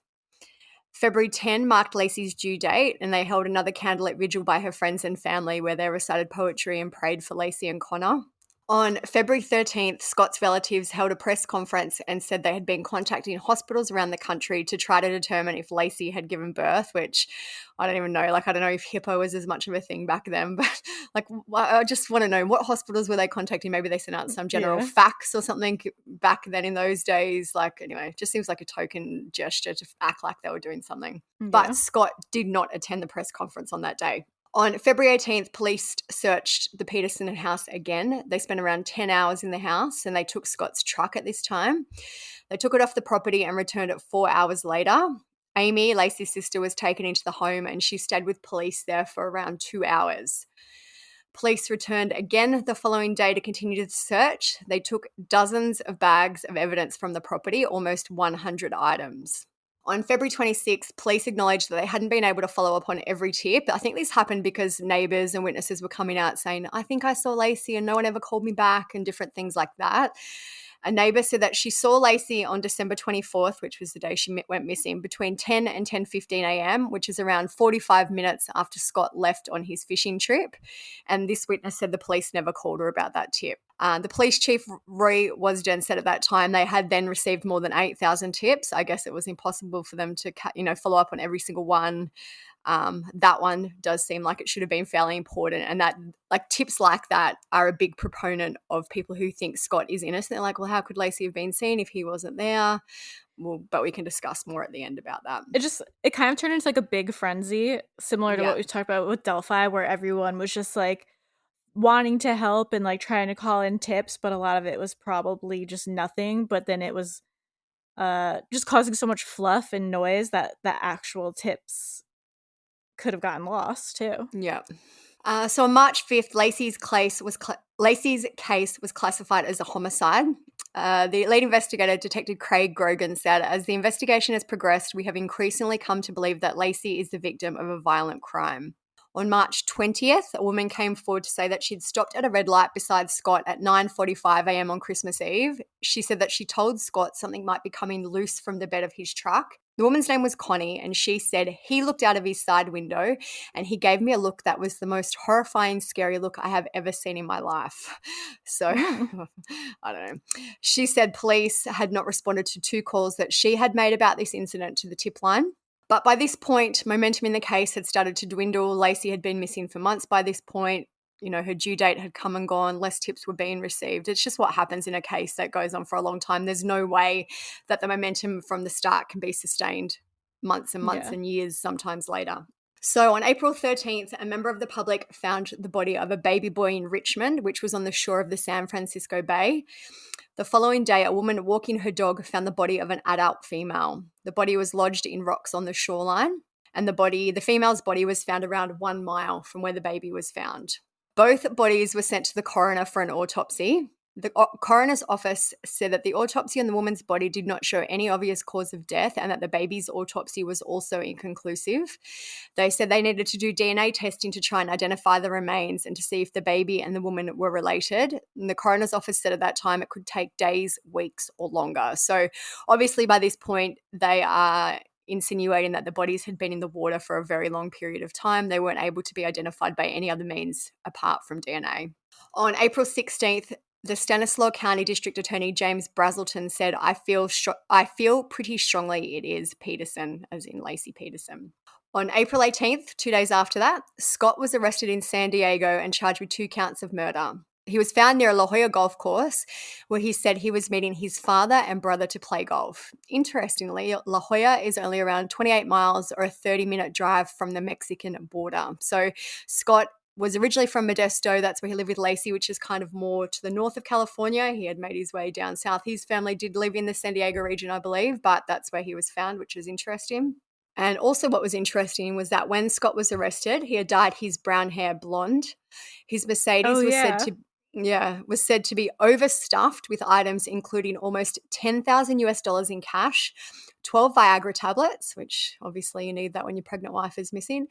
February 10 marked Laci's due date, and they held another candlelit vigil by her friends and family where they recited poetry and prayed for Laci and Conner. On February 13th, Scott's relatives held a press conference and said they had been contacting hospitals around the country to try to determine if Laci had given birth, which I don't even know. I don't know if HIPAA was as much of a thing back then, but I just want to know what hospitals were they contacting? Maybe they sent out some general fax or something back then in those days. Anyway, it just seems like a token gesture to act like they were doing something. Yeah. But Scott did not attend the press conference on that day. On February 18th, police searched the Peterson house again. They spent around 10 hours in the house, and they took Scott's truck at this time. They took it off the property and returned it 4 hours later. Amy, Laci's sister, was taken into the home, and she stayed with police there for around 2 hours. Police returned again the following day to continue the search. They took dozens of bags of evidence from the property, almost 100 items. On February 26th, police acknowledged that they hadn't been able to follow up on every tip. I think this happened because neighbours and witnesses were coming out saying, I think I saw Laci and no one ever called me back, and different things like that. A neighbour said that she saw Laci on December 24th, which was the day she went missing, between 10 and 10:15 a.m., which is around 45 minutes after Scott left on his fishing trip. And this witness said the police never called her about that tip. The police chief, Roy Wasden, said at that time they had then received more than 8,000 tips. I guess it was impossible for them to follow up on every single one. That one does seem like it should have been fairly important, and that tips like that are a big proponent of people who think Scott is innocent. They're like, well, how could Laci have been seen if he wasn't there? Well, but we can discuss more at the end about that. It kind of turned into a big frenzy, similar to what we talked about with Delphi, where everyone was just wanting to help and trying to call in tips, but a lot of it was probably just nothing. But then it was just causing so much fluff and noise that the actual tips could have gotten lost too. Yeah. So on March 5th, Laci's case was classified as a homicide. The lead investigator, Detective Craig Grogan, said, as the investigation has progressed, we have increasingly come to believe that Laci is the victim of a violent crime. On March 20th, a woman came forward to say that she'd stopped at a red light beside Scott at 9:45 a.m. on Christmas Eve. She said that she told Scott something might be coming loose from the bed of his truck. The woman's name was Connie, and she said he looked out of his side window and he gave me a look that was the most horrifying, scary look I have ever seen in my life. So, I don't know. She said police had not responded to 2 calls that she had made about this incident to the tip line. But by this point, momentum in the case had started to dwindle. Laci had been missing for months by this point. Her due date had come and gone. Less tips were being received. It's just what happens in a case that goes on for a long time. There's no way that the momentum from the start can be sustained months and months and years sometimes later. So on April 13th, a member of the public found the body of a baby boy in Richmond, which was on the shore of the San Francisco Bay. The following day, a woman walking her dog found the body of an adult female. The body was lodged in rocks on the shoreline, and the female's body was found around 1 mile from where the baby was found. Both bodies were sent to the coroner for an autopsy. The coroner's office said that the autopsy on the woman's body did not show any obvious cause of death and that the baby's autopsy was also inconclusive. They said they needed to do DNA testing to try and identify the remains and to see if the baby and the woman were related. And the coroner's office said at that time it could take days, weeks, or longer. So obviously by this point, they are insinuating that the bodies had been in the water for a very long period of time. They weren't able to be identified by any other means apart from DNA. On April 16th, the Stanislaus County District Attorney James Brazelton said, I feel pretty strongly it is Peterson, as in Laci Peterson. On April 18th, 2 days after that, Scott was arrested in San Diego and charged with 2 counts of murder. He was found near a La Jolla golf course where he said he was meeting his father and brother to play golf. Interestingly, La Jolla is only around 28 miles or a 30-minute drive from the Mexican border. So Scott was originally from Modesto. That's where he lived with Laci, which is kind of more to the north of California. He had made his way down south. His family did live in the San Diego region, I believe, but that's where he was found, which is interesting. And also what was interesting was that when Scott was arrested, he had dyed his brown hair blonde. His Mercedes was said to be overstuffed with items including almost $10,000 in cash, 12 Viagra tablets, which obviously you need that when your pregnant wife is missing,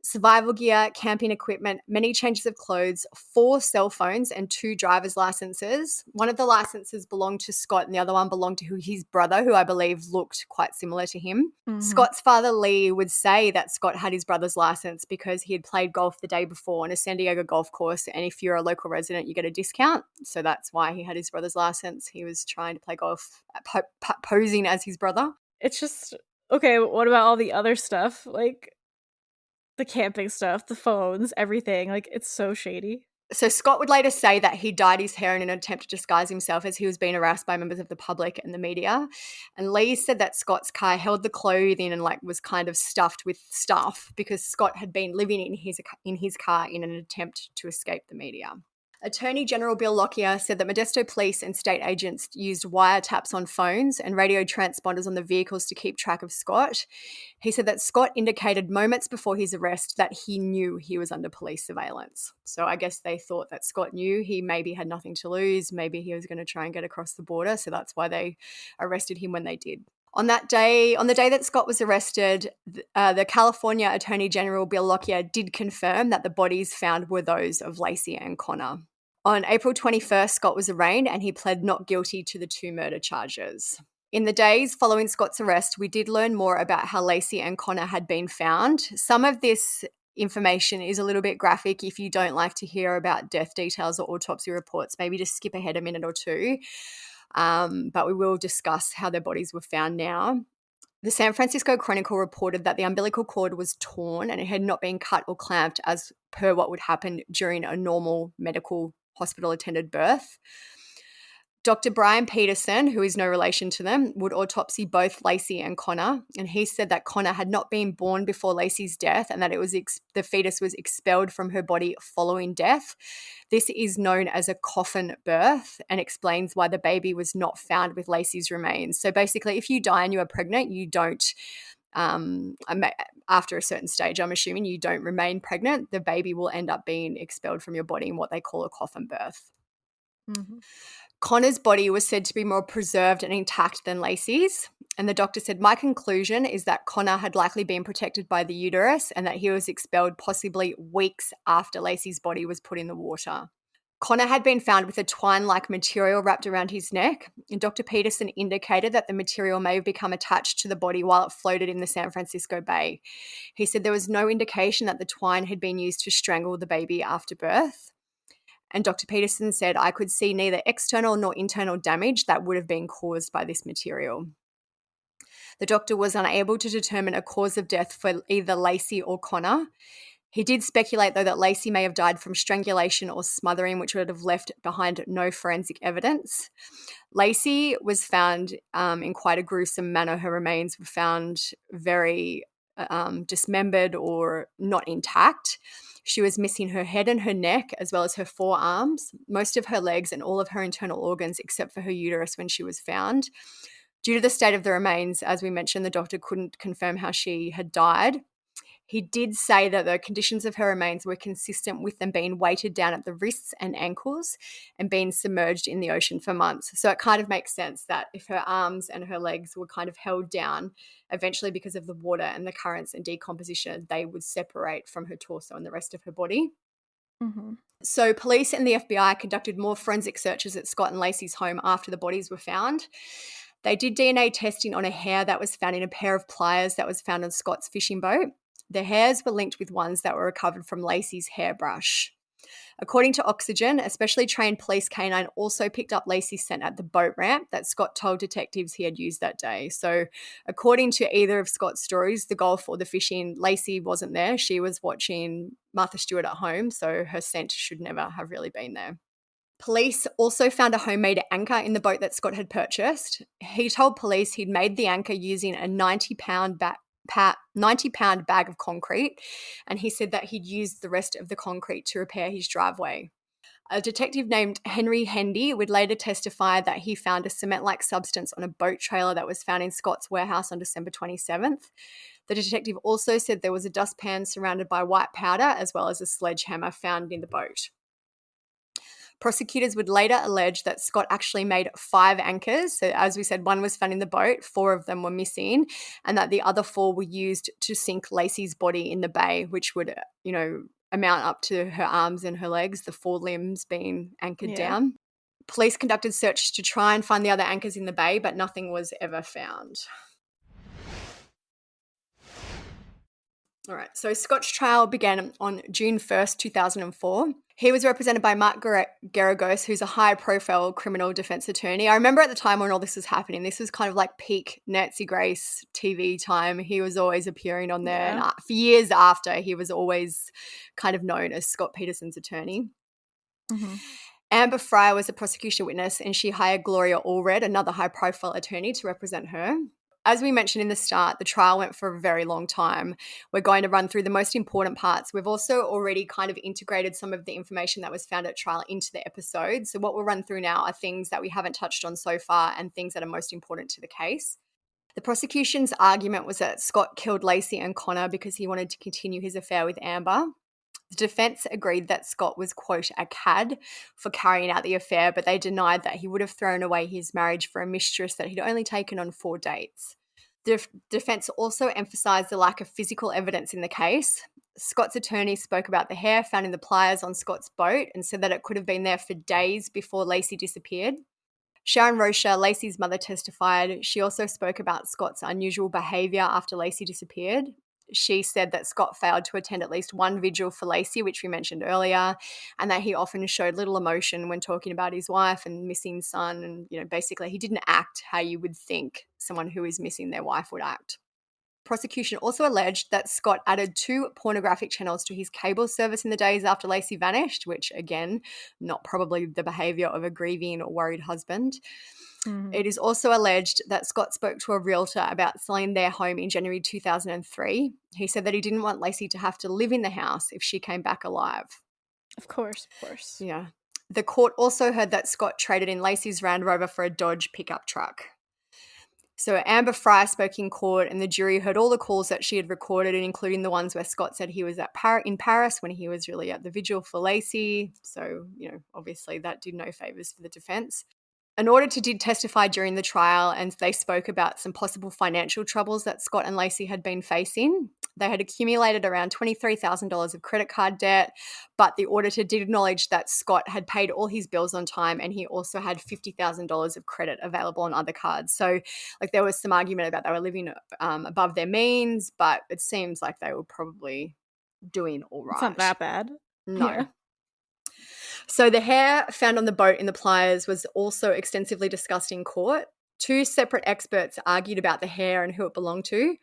survival gear, camping equipment, many changes of clothes, 4 cell phones, and 2 driver's licenses. One of the licenses belonged to Scott and the other one belonged to his brother, who I believe looked quite similar to him. Mhm. Scott's father, Lee, would say that Scott had his brother's license because he had played golf the day before on a San Diego golf course, and if you're a local resident, you get a discount. So that's why he had his brother's license. He was trying to play golf, posing as his brother. It's just, okay, what about all the other stuff? Like the camping stuff, the phones, everything. Like, it's so shady. So Scott would later say that he dyed his hair in an attempt to disguise himself as he was being harassed by members of the public and the media. And Lee said that Scott's car held the clothing and was kind of stuffed with stuff because Scott had been living in his car in an attempt to escape the media. Attorney General Bill Lockyer said that Modesto police and state agents used wiretaps on phones and radio transponders on the vehicles to keep track of Scott. He said that Scott indicated moments before his arrest that he knew he was under police surveillance. So I guess they thought that Scott knew he maybe had nothing to lose. Maybe he was going to try and get across the border. So that's why they arrested him when they did. On the day that Scott was arrested, the California Attorney General Bill Lockyer did confirm that the bodies found were those of Laci and Conner. On April 21st, Scott was arraigned and he pled not guilty to the 2 murder charges. In the days following Scott's arrest, we did learn more about how Laci and Conner had been found. Some of this information is a little bit graphic. If you don't like to hear about death details or autopsy reports, maybe just skip ahead a minute or two. But we will discuss how their bodies were found now. The San Francisco Chronicle reported that the umbilical cord was torn and it had not been cut or clamped as per what would happen during a normal medical hospital-attended birth. Dr. Brian Peterson, who is no relation to them, would autopsy both Laci and Conner, and he said that Conner had not been born before Laci's death and that it was the fetus was expelled from her body following death. This is known as a coffin birth and explains why the baby was not found with Laci's remains. So basically, if you die and you are pregnant, you don't after a certain stage, I'm assuming you don't remain pregnant. The baby will end up being expelled from your body in what they call a coffin birth. Mm-hmm. Conner's body was said to be more preserved and intact than Laci's, and the doctor said, my conclusion is that Conner had likely been protected by the uterus and that he was expelled possibly weeks after Laci's body was put in the water. Conner had been found with a twine-like material wrapped around his neck, and Dr. Peterson indicated that the material may have become attached to the body while it floated in the San Francisco Bay. He said there was no indication that the twine had been used to strangle the baby after birth. And Dr. Peterson said, I could see neither external nor internal damage that would have been caused by this material. The doctor was unable to determine a cause of death for either Laci or Conner. He did speculate, though, that Laci may have died from strangulation or smothering, which would have left behind no forensic evidence. Laci was found in quite a gruesome manner. Her remains were found very dismembered or not intact. She was missing her head and her neck, as well as her forearms, most of her legs, and all of her internal organs, except for her uterus when she was found. Due to the state of the remains, as we mentioned, the doctor couldn't confirm how she had died. He did say that the conditions of her remains were consistent with them being weighted down at the wrists and ankles and being submerged in the ocean for months. So it kind of makes sense that if her arms and her legs were kind of held down, eventually because of the water and the currents and decomposition, they would separate from her torso and the rest of her body. Mm-hmm. So police and the FBI conducted more forensic searches at Scott and Laci's home after the bodies were found. They did DNA testing on a hair that was found in a pair of pliers that was found on Scott's fishing boat. The hairs were linked with ones that were recovered from Laci's hairbrush. According to Oxygen, a specially trained police canine also picked up Laci's scent at the boat ramp that Scott told detectives he had used that day. So according to either of Scott's stories, the golf or the fishing, Laci wasn't there. She was watching Martha Stewart at home, so her scent should never have really been there. Police also found a homemade anchor in the boat that Scott had purchased. He told police he'd made the anchor using a 90-pound 90-pound bag of concrete, and he said that he'd used the rest of the concrete to repair his driveway. A detective named Henry Hendy would later testify that he found a cement-like substance on a boat trailer that was found in Scott's warehouse on December 27th. The detective also said there was a dustpan surrounded by white powder as well as a sledgehammer found in the boat. Prosecutors would later allege that Scott actually made 5 anchors. So as we said, 1 was found in the boat, 4 of them were missing, and that the other 4 were used to sink Laci's body in the bay, which would, amount up to her arms and her legs, the 4 limbs being anchored down. Police conducted searches to try and find the other anchors in the bay, but nothing was ever found. All right, so Scott's trial began on June 1st, 2004. He was represented by Mark Geragos, who's a high-profile criminal defense attorney. I remember at the time when all this was happening, this was kind of like peak Nancy Grace TV time. He was always appearing on there. And for years after, he was always kind of known as Scott Peterson's attorney. Mm-hmm. Amber Frey was a prosecution witness, and she hired Gloria Allred, another high-profile attorney, to represent her. As we mentioned in the start, the trial went for a very long time. We're going to run through the most important parts. We've also already kind of integrated some of the information that was found at trial into the episode. So what we'll run through now are things that we haven't touched on so far and things that are most important to the case. The prosecution's argument was that Scott killed Laci and Conner because he wanted to continue his affair with Amber. The defense agreed that Scott was, quote, a cad for carrying out the affair, but they denied that he would have thrown away his marriage for a mistress that he'd only taken on 4 dates. The defense also emphasized the lack of physical evidence in the case. Scott's attorney spoke about the hair found in the pliers on Scott's boat and said that it could have been there for days before Laci disappeared. Sharon Rocha, Laci's mother, testified. She also spoke about Scott's unusual behavior after Laci disappeared. She said that Scott failed to attend at least one vigil for Laci, which we mentioned earlier, and that he often showed little emotion when talking about his wife and missing son. And, basically he didn't act how you would think someone who is missing their wife would act. Prosecution also alleged that Scott added 2 pornographic channels to his cable service in the days after Laci vanished, which, again, not probably the behavior of a grieving or worried husband. Mm-hmm. It is also alleged that Scott spoke to a realtor about selling their home in January 2003. He said that he didn't want Laci to have to live in the house if she came back alive. Of course. Yeah. The court also heard that Scott traded in Laci's Land Rover for a Dodge pickup truck. So Amber Frey spoke in court, and the jury heard all the calls that she had recorded, including the ones where Scott said he was in Paris when he was really at the vigil for Laci. So, obviously that did no favors for the defense. An auditor did testify during the trial, and they spoke about some possible financial troubles that Scott and Laci had been facing. They had accumulated around $23,000 of credit card debt, but the auditor did acknowledge that Scott had paid all his bills on time, and he also had $50,000 of credit available on other cards. So, there was some argument about they were living above their means, but it seems like they were probably doing all right. It's not that bad. No. Yeah. So the hair found on the boat in the pliers was also extensively discussed in court. 2 separate experts argued about the hair and who it belonged to.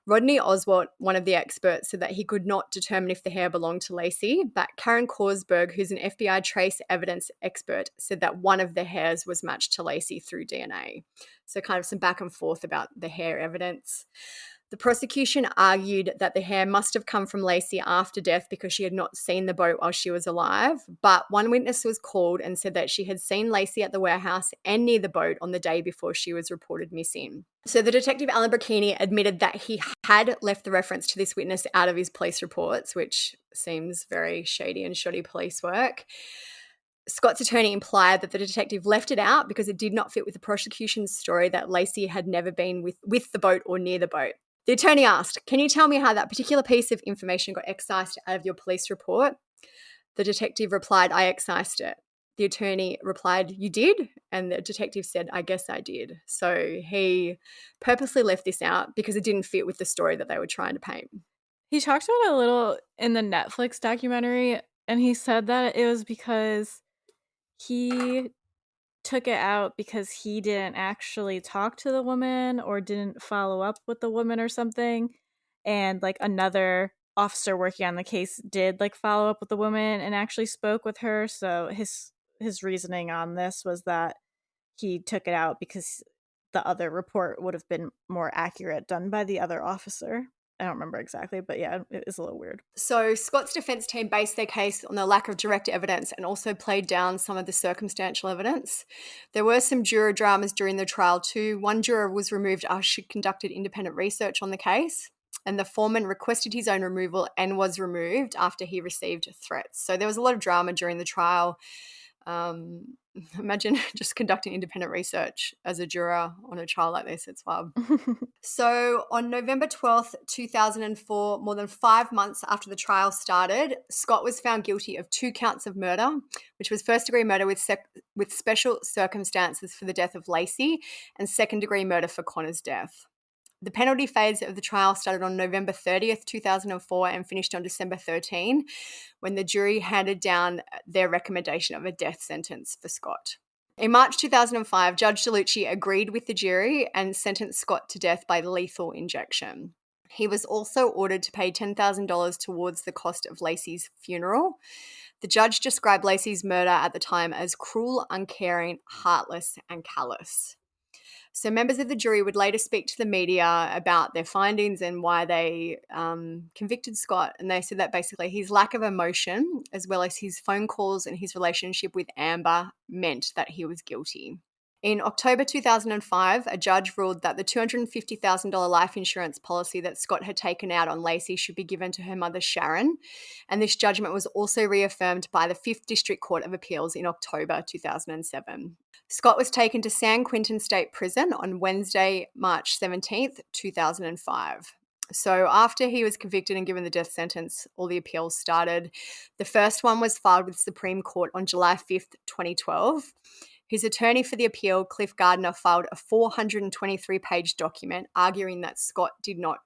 Rodney Oswalt, one of the experts, said that he could not determine if the hair belonged to Laci, but Karen Korsberg, who's an FBI trace evidence expert, said that one of the hairs was matched to Laci through DNA. So kind of some back and forth about the hair evidence. The prosecution argued that the hair must have come from Laci after death because she had not seen the boat while she was alive, but one witness was called and said that she had seen Laci at the warehouse and near the boat on the day before she was reported missing. So the detective Alan Bracchini admitted that he had left the reference to this witness out of his police reports, which seems very shady and shoddy police work. Scott's attorney implied that the detective left it out because it did not fit with the prosecution's story that Laci had never been with the boat or near the boat. The attorney asked, "Can you tell me how that particular piece of information got excised out of your police report?" The detective replied, "I excised it." The attorney replied, "You did?" And the detective said, "I guess I did." So he purposely left this out because it didn't fit with the story that they were trying to paint. He talked about it a little in the Netflix documentary, and he said that it was because he took it out because he didn't actually talk to the woman or didn't follow up with the woman or something, and another officer working on the case did follow up with the woman and actually spoke with her. So his reasoning on this was that he took it out because the other report would have been more accurate, done by the other officer. I don't remember exactly, but yeah, it is a little weird. So Scott's defense team based their case on the lack of direct evidence and also played down some of the circumstantial evidence. There were some juror dramas during the trial too. One juror was removed after she conducted independent research on the case, and the foreman requested his own removal and was removed after he received threats. So there was a lot of drama during the trial. Imagine just conducting independent research as a juror on a trial like this. It's wild. So on November 12th, 2004, more than 5 months after the trial started, Scott was found guilty of 2 counts of murder, which was first-degree murder with special circumstances for the death of Laci and second-degree murder for Conner's death. The penalty phase of the trial started on November 30th, 2004 and finished on December 13, when the jury handed down their recommendation of a death sentence for Scott. In March 2005, Judge Laci agreed with the jury and sentenced Scott to death by lethal injection. He was also ordered to pay $10,000 towards the cost of Laci's funeral. The judge described Laci's murder at the time as cruel, uncaring, heartless, and callous. So members of the jury would later speak to the media about their findings and why they convicted Scott. And they said that basically his lack of emotion, as well as his phone calls and his relationship with Amber, meant that he was guilty. In October 2005, a judge ruled that the $250,000 life insurance policy that Scott had taken out on Laci should be given to her mother, Sharon. And this judgment was also reaffirmed by the 5th District Court of Appeals in October 2007. Scott was taken to San Quentin State Prison on Wednesday, March 17th, 2005. So after he was convicted and given the death sentence, all the appeals started. The first one was filed with the Supreme Court on July 5th, 2012. His attorney for the appeal, Cliff Gardner, filed a 423-page document arguing that Scott did not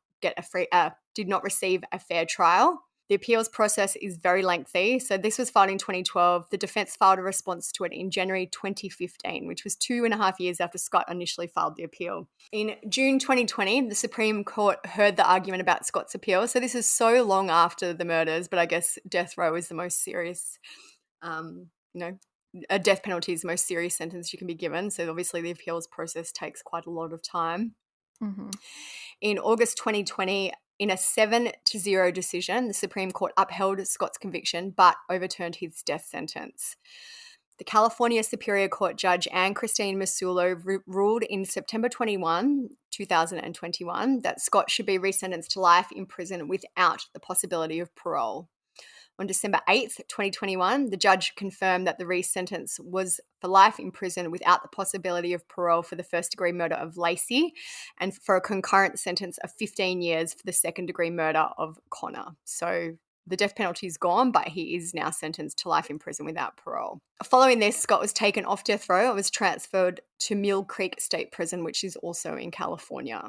receive a fair trial. The appeals process is very lengthy. So this was filed in 2012. The defense filed a response to it in January 2015, which was 2.5 years after Scott initially filed the appeal. In June 2020, the Supreme Court heard the argument about Scott's appeal. So this is so long after the murders, but I guess death row is the most serious, a death penalty is the most serious sentence you can be given. So obviously the appeals process takes quite a lot of time. Mm-hmm. In August 2020, in a 7-0 decision, the Supreme Court upheld Scott's conviction but overturned his death sentence. The California Superior Court Judge Anne Christine Masulo ruled in September 21, 2021, that Scott should be resentenced to life in prison without the possibility of parole. On December 8th, 2021, the judge confirmed that the resentence was for life in prison without the possibility of parole for the first-degree murder of Laci and for a concurrent sentence of 15 years for the second-degree murder of Conner. So the death penalty is gone, but he is now sentenced to life in prison without parole. Following this, Scott was taken off death row and was transferred to Mule Creek State Prison, which is also in California.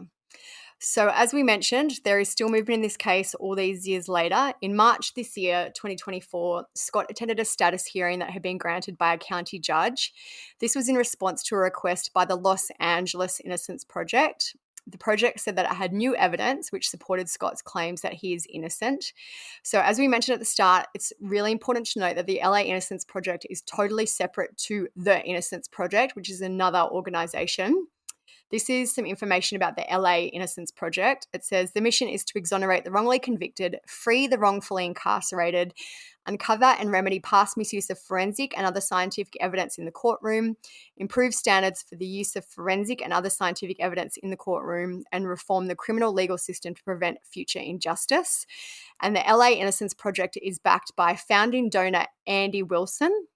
So as we mentioned, there is still movement in this case all these years later. In March this year, 2024, Scott attended a status hearing that had been granted by a county judge. This was in response to a request by the Los Angeles Innocence Project. The project said that it had new evidence which supported Scott's claims that he is innocent. So as we mentioned at the start, it's really important to note that the LA Innocence Project is totally separate to the Innocence Project, which is another organization. This is some information about the LA Innocence Project. It says the mission is to exonerate the wrongly convicted, free the wrongfully incarcerated, uncover and remedy past misuse of forensic and other scientific evidence in the courtroom, improve standards for the use of forensic and other scientific evidence in the courtroom, and reform the criminal legal system to prevent future injustice. And the LA Innocence Project is backed by founding donor Andy Wilson.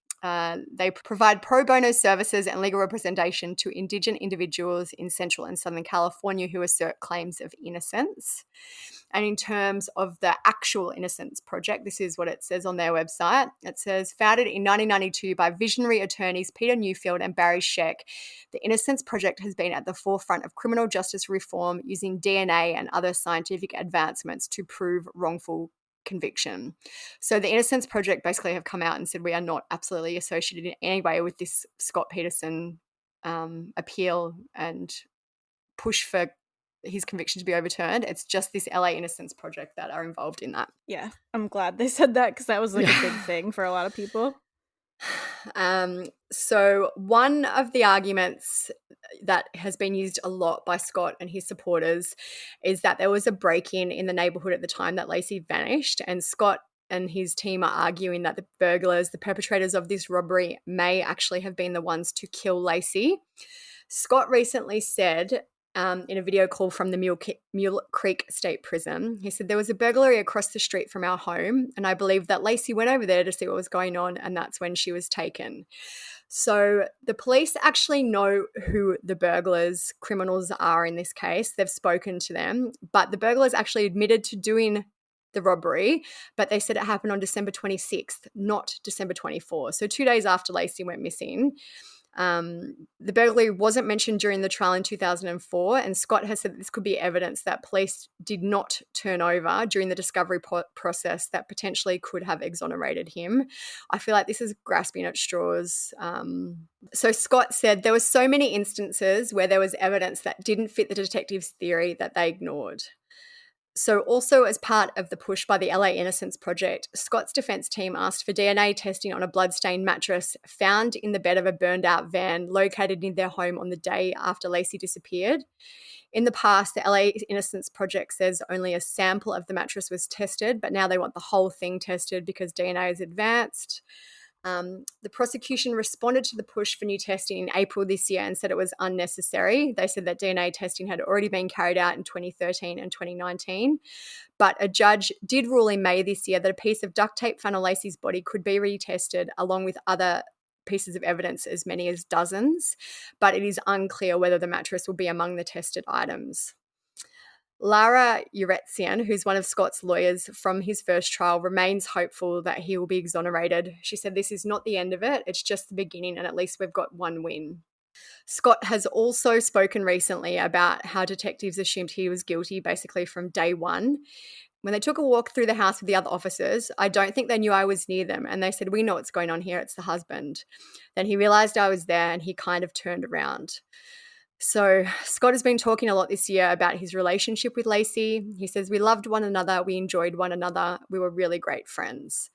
They provide pro bono services and legal representation to Indigenous individuals in Central and Southern California who assert claims of innocence. And in terms of the actual Innocence Project, this is what it says on their website. It says, founded in 1992 by visionary attorneys Peter Newfield and Barry Scheck, the Innocence Project has been at the forefront of criminal justice reform using DNA and other scientific advancements to prove wrongful conviction. So the Innocence Project basically have come out and said we are not absolutely associated in any way with this Scott Peterson appeal and push for his conviction to be overturned. It's just this LA Innocence Project that are involved in that. Yeah, I'm glad they said that because that was like a big thing for a lot of people. So one of the arguments that has been used a lot by Scott and his supporters is that there was a break-in in the neighborhood at the time that Laci vanished, and Scott and his team are arguing that the burglars, the perpetrators of this robbery, may actually have been the ones to kill Laci. Scott recently said in a video call from the Mule Creek State Prison, he said, there was a burglary across the street from our home, and I believe that Laci went over there to see what was going on, and that's when she was taken. So the police actually know who the burglars, criminals are in this case. They've spoken to them, but the burglars actually admitted to doing the robbery, but they said it happened on December 26th, not December 24th. So 2 days after Laci went missing. The burglary wasn't mentioned during the trial in 2004, and Scott has said that this could be evidence that police did not turn over during the discovery process that potentially could have exonerated him. I feel like this is grasping at straws. So Scott said there were so many instances where there was evidence that didn't fit the detective's theory that they ignored. So also as part of the push by the LA Innocence Project, Scott's defense team asked for DNA testing on a bloodstained mattress found in the bed of a burned out van located in their home on the day after Laci disappeared. In the past, the LA Innocence Project says only a sample of the mattress was tested, but now they want the whole thing tested because DNA is advanced. The prosecution responded to the push for new testing in April this year and said it was unnecessary. They said that DNA testing had already been carried out in 2013 and 2019. But a judge did rule in May this year that a piece of duct tape found on Laci's body could be retested along with other pieces of evidence, as many as dozens. But it is unclear whether the mattress will be among the tested items. Lara Uretzian, who's one of Scott's lawyers from his first trial, remains hopeful that he will be exonerated. She said, this is not the end of it. It's just the beginning, and at least we've got one win. Scott has also spoken recently about how detectives assumed he was guilty basically from day one. When they took a walk through the house with the other officers, I don't think they knew I was near them, and they said, we know what's going on here. It's the husband. Then he realized I was there, and he kind of turned around. So Scott has been talking a lot this year about his relationship with Laci. He says, we loved one another, we enjoyed one another, we were really great friends.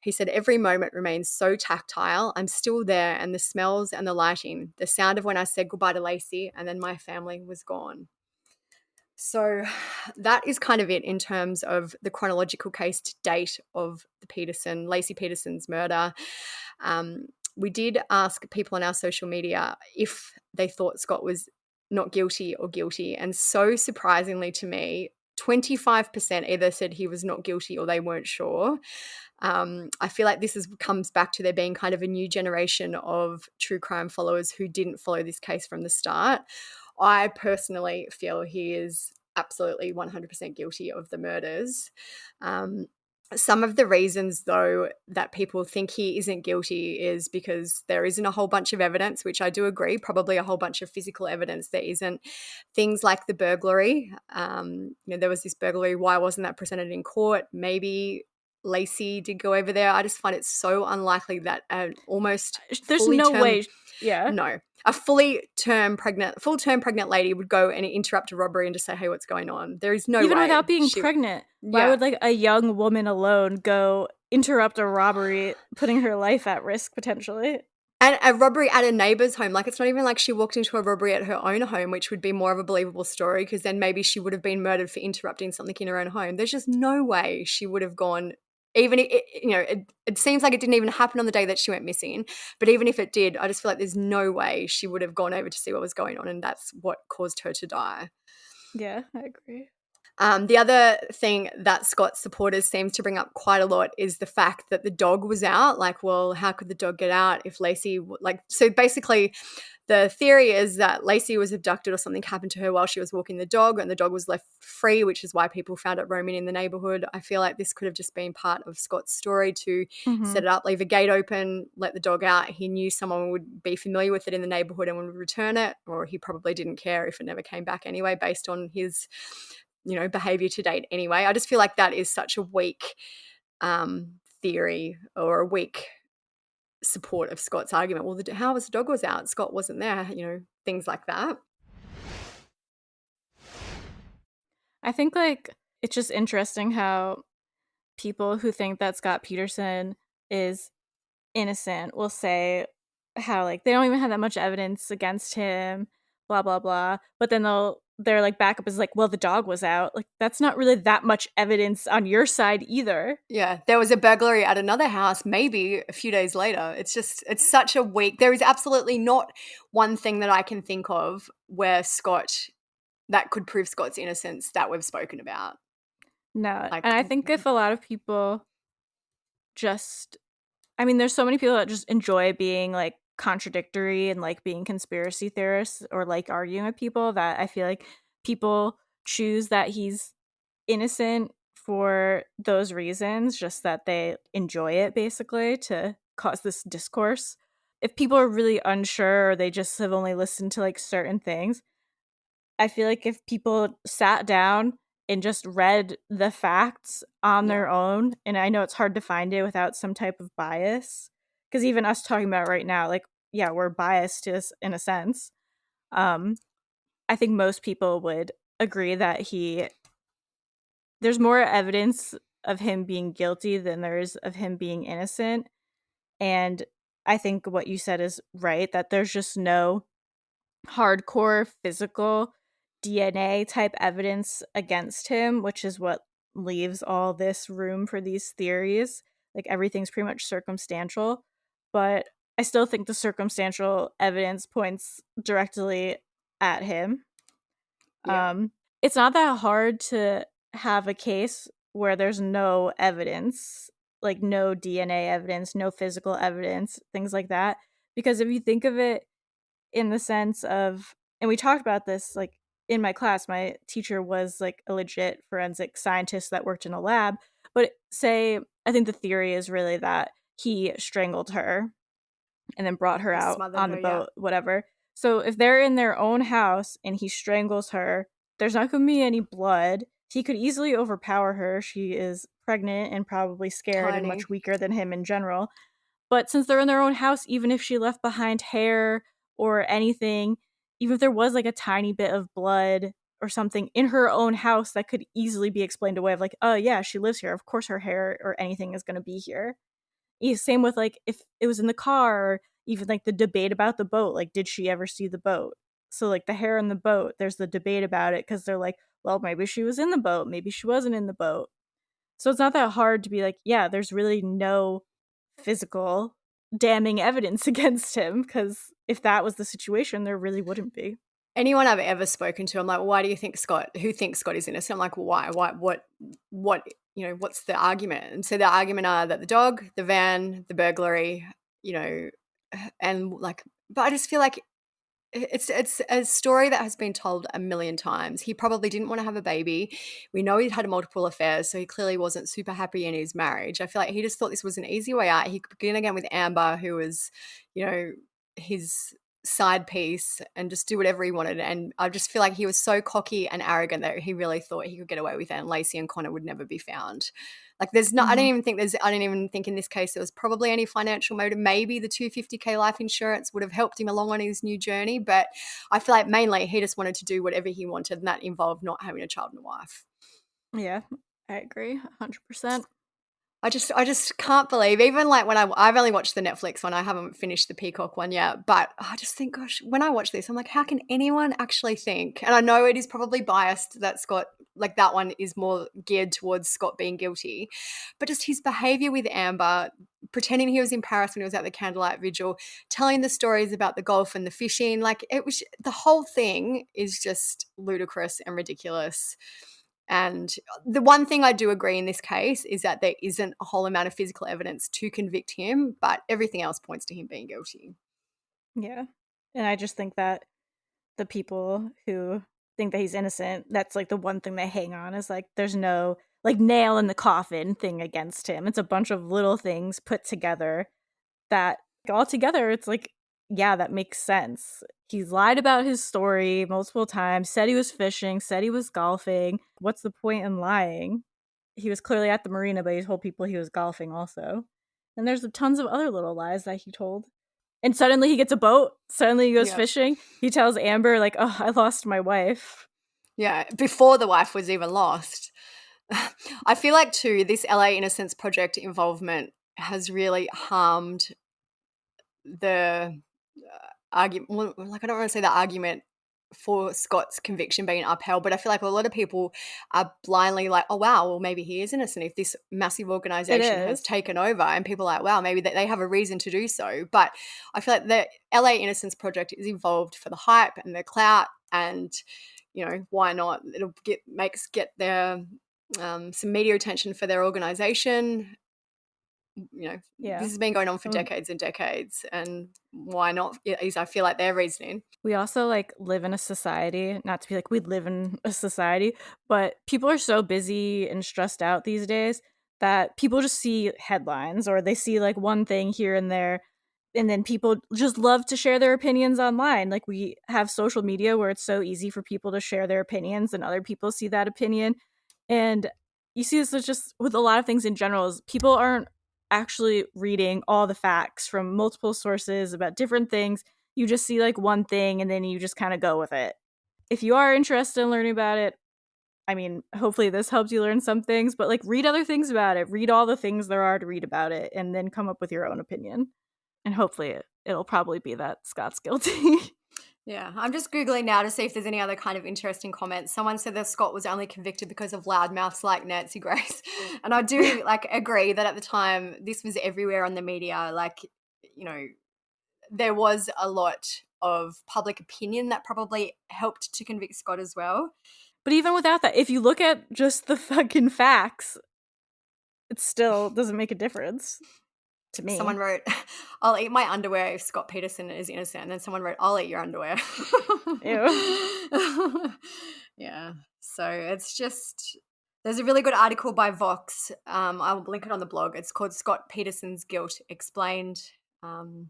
He said, every moment remains so tactile. I'm still there, and the smells and the lighting, the sound of when I said goodbye to Laci and then my family was gone. So that is kind of it in terms of the chronological case to date of the Laci Peterson's murder. We did ask people on our social media if they thought Scott was not guilty or guilty. And so surprisingly to me, 25% either said he was not guilty or they weren't sure. I feel like this comes back to there being kind of a new generation of true crime followers who didn't follow this case from the start. I personally feel he is absolutely 100% guilty of the murders. Some of the reasons, though, that people think he isn't guilty is because there isn't a whole bunch of evidence, which I do agree, probably a whole bunch of physical evidence. There isn't things like the burglary. There was this burglary. Why wasn't that presented in court? Maybe Laci did go over there. I just find it so unlikely that almost there's no way. Yeah. No. A full-term pregnant lady would go and interrupt a robbery and just say, hey, what's going on? There is no way. Even without being pregnant. Why would a young woman alone go interrupt a robbery, putting her life at risk potentially? And a robbery at a neighbor's home. It's not even like she walked into a robbery at her own home, which would be more of a believable story because then maybe she would have been murdered for interrupting something in her own home. There's just no way she would have gone. Even it seems like it didn't even happen on the day that she went missing. But even if it did, I just feel like there's no way she would have gone over to see what was going on, and that's what caused her to die. Yeah, I agree. The other thing that Scott's supporters seem to bring up quite a lot is the fact that the dog was out. Well, how could the dog get out if Laci, so basically the theory is that Laci was abducted or something happened to her while she was walking the dog and the dog was left free, which is why people found it roaming in the neighborhood. I feel like this could have just been part of Scott's story to set it up, leave a gate open, let the dog out. He knew someone would be familiar with it in the neighborhood and would return it, or he probably didn't care if it never came back anyway, based on his behavior to date anyway. I just feel like that is such a weak theory or a weak support of Scott's argument. Well, how was the dog was out? Scott wasn't there, things like that. I think it's just interesting how people who think that Scott Peterson is innocent will say how they don't even have that much evidence against him. blah blah blah. But then their like backup is like, well, the dog was out. Like that's not really that much evidence on your side either. Yeah, there was a burglary at another house maybe a few days later. It's such a weak. There is absolutely not one thing that I can think of where that could prove Scott's innocence that we've spoken about. No. And I think if a lot of people there's so many people that just enjoy being like contradictory and like being conspiracy theorists or like arguing with people, that I feel like people choose that he's innocent for those reasons, just that they enjoy it basically to cause this discourse. If people are really unsure or they just have only listened to like certain things, I feel like if people sat down and just read the facts on their own, and I know it's hard to find it without some type of bias, because even us talking about it right now, like, yeah, we're biased in a sense. I think most people would agree that there's more evidence of him being guilty than there is of him being innocent. And I think what you said is right, that there's just no hardcore physical DNA type evidence against him, which is what leaves all this room for these theories. Like everything's pretty much circumstantial, but I still think the circumstantial evidence points directly at him. Yeah. It's not that hard to have a case where there's no evidence, like no DNA evidence, no physical evidence, things like that. Because if you think of it in the sense of, and we talked about this like in my class, my teacher was like a legit forensic scientist that worked in a lab, but I think the theory is really that he strangled her and then brought her out on the boat, whatever. So if they're in their own house and he strangles her, there's not going to be any blood. He could easily overpower her. She is pregnant and probably scared and much weaker than him in general. But since they're in their own house, even if she left behind hair or anything, even if there was like a tiny bit of blood or something in her own house, that could easily be explained away of like, oh yeah, she lives here. Of course her hair or anything is going to be here. Same with like if it was in the car, or even like the debate about the boat, like did she ever see the boat? So like the hair in the boat, there's the debate about it because they're like, well, maybe she was in the boat, maybe she wasn't in the boat. So it's not that hard to be like, yeah, there's really no physical damning evidence against him, because if that was the situation, there really wouldn't be. Anyone I've ever spoken to, I'm like, why do you think who thinks Scott is innocent? I'm like, why? What, what's the argument? And so the argument are that the dog, the van, the burglary, and like, but I just feel like it's a story that has been told a million times. He probably didn't want to have a baby. We know he'd had multiple affairs, so he clearly wasn't super happy in his marriage. I feel like he just thought this was an easy way out. He could begin again with Amber, who was, his side piece, and just do whatever he wanted. And I just feel like he was so cocky and arrogant that he really thought he could get away with it, and Laci and Conner would never be found. Like I don't even think in this case there was probably any financial motive. Maybe the $250K life insurance would have helped him along on his new journey, but I feel like mainly he just wanted to do whatever he wanted, and that involved not having a child and a wife. Yeah, I agree 100%. I just can't believe, even like when I've only watched the Netflix one, I haven't finished the Peacock one yet, but I just think, gosh, when I watch this, I'm like, how can anyone actually think? And I know it is probably biased that Scott, like that one is more geared towards Scott being guilty, but just his behavior with Amber, pretending he was in Paris when he was at the candlelight vigil, telling the stories about the golf and the fishing, like the whole thing is just ludicrous and ridiculous. And the one thing I do agree in this case is that there isn't a whole amount of physical evidence to convict him, but everything else points to him being guilty. Yeah. And I just think that the people who think that he's innocent, that's like the one thing they hang on, is like there's no like nail in the coffin thing against him. It's a bunch of little things put together that all together it's like, yeah, that makes sense. He's lied about his story multiple times, said he was fishing, said he was golfing. What's the point in lying? He was clearly at the marina, but he told people he was golfing also. And there's tons of other little lies that he told. And suddenly he gets a boat. Suddenly he goes fishing. He tells Amber, like, oh, I lost my wife. Yeah, before the wife was even lost. I feel like, too, this LA Innocence Project involvement has really harmed the argument. Like, I don't want to say the argument for Scott's conviction being upheld. But I feel like a lot of people are blindly like, oh, wow, well, maybe he is innocent if this massive organization has taken over, and people are like, wow, maybe they have a reason to do so. But I feel like the LA Innocence Project is involved for the hype and the clout, and, you know, why not? It'll get their some media attention for their organization. You know, this has been going on for decades and decades, and why not? I feel like their reasoning. We also like live in a society, not to be like we live in a society, but people are so busy and stressed out these days that people just see headlines or they see like one thing here and there, and then people just love to share their opinions online. Like we have social media where it's so easy for people to share their opinions, and other people see that opinion. And you see this is just with a lot of things in general, is people aren't actually reading all the facts from multiple sources about different things. You just see like one thing and then you just kind of go with it. If you are interested in learning about it, I mean, hopefully this helps you learn some things, but like read other things about it. Read all the things there are to read about it, and then come up with your own opinion. And hopefully it'll probably be that Scott's guilty. Yeah, I'm just Googling now to see if there's any other kind of interesting comments. Someone said that Scott was only convicted because of loudmouths like Nancy Grace. And I do like agree that at the time this was everywhere on the media. Like, you know, there was a lot of public opinion that probably helped to convict Scott as well. But even without that, if you look at just the fucking facts, it still doesn't make a difference. To me. Someone wrote, I'll eat my underwear if Scott Peterson is innocent. And then someone wrote, I'll eat your underwear. Ew. Yeah. So it's just, there's a really good article by Vox. I'll link it on the blog. It's called Scott Peterson's Guilt Explained. And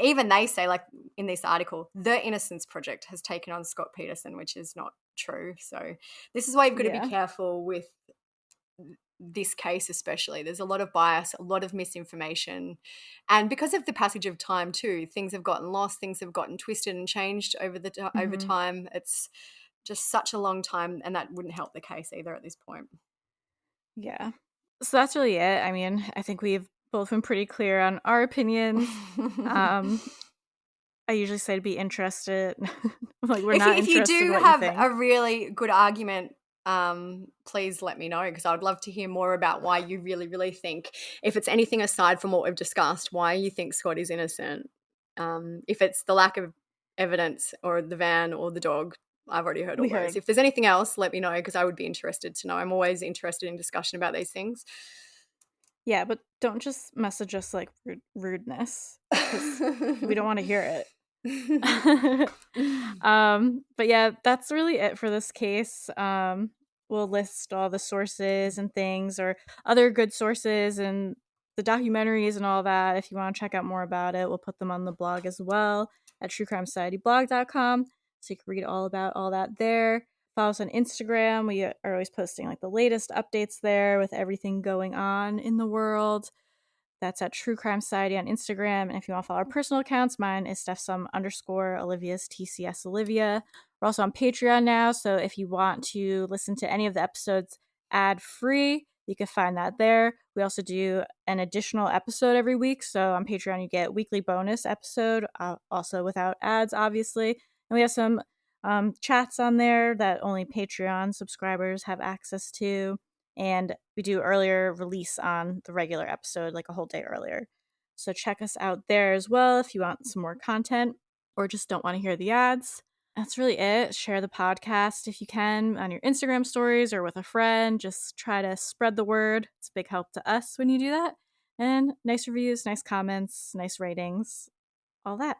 even they say, like in this article, the Innocence Project has taken on Scott Peterson, which is not true. So this is why you've got to be careful with this case especially. There's a lot of bias, a lot of misinformation, and because of the passage of time too, things have gotten lost, things have gotten twisted and changed over time. It's just such a long time, and that wouldn't help the case either at this point. Yeah, so that's really it. I mean, I think we've both been pretty clear on our opinions. I usually say to be interested. Like we're not interested. If you do in what have you think. a really good argument, please let me know, because I would love to hear more about why you really, really think, if it's anything aside from what we've discussed, why you think Scott is innocent. If it's the lack of evidence or the van or the dog, I've already heard all those. If there's anything else, let me know, because I would be interested to know. I'm always interested in discussion about these things. Yeah, but don't just message us like rudeness, because we don't want to hear it. But yeah, that's really it for this case. We'll list all the sources and things, or other good sources and the documentaries and all that. If you want to check out more about it, we'll put them on the blog as well at truecrimesocietyblog.com, so you can read all about all that there. Follow us on Instagram. We are always posting like the latest updates there with everything going on in the world. That's at True Crime Society on Instagram. And if you want to follow our personal accounts, mine is Stephsum_, Olivia's TCS Olivia. We're also on Patreon now, so if you want to listen to any of the episodes ad-free, you can find that there. We also do an additional episode every week, so on Patreon you get weekly bonus episode, also without ads, obviously. And we have some chats on there that only Patreon subscribers have access to. And we do earlier release on the regular episode, like a whole day earlier. So check us out there as well if you want some more content or just don't want to hear the ads. That's really it. Share the podcast if you can on your Instagram stories or with a friend. Just try to spread the word. It's a big help to us when you do that. And nice reviews, nice comments, nice ratings, all that.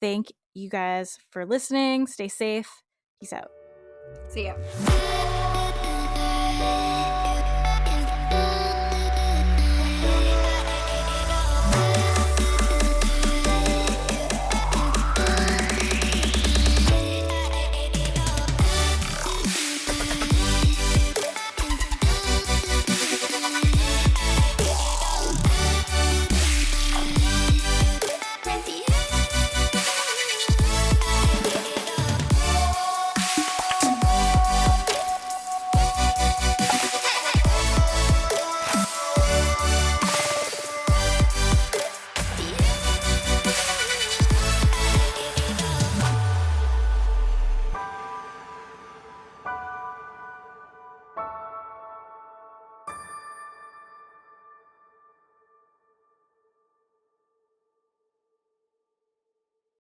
Thank you guys for listening. Stay safe. Peace out. See ya.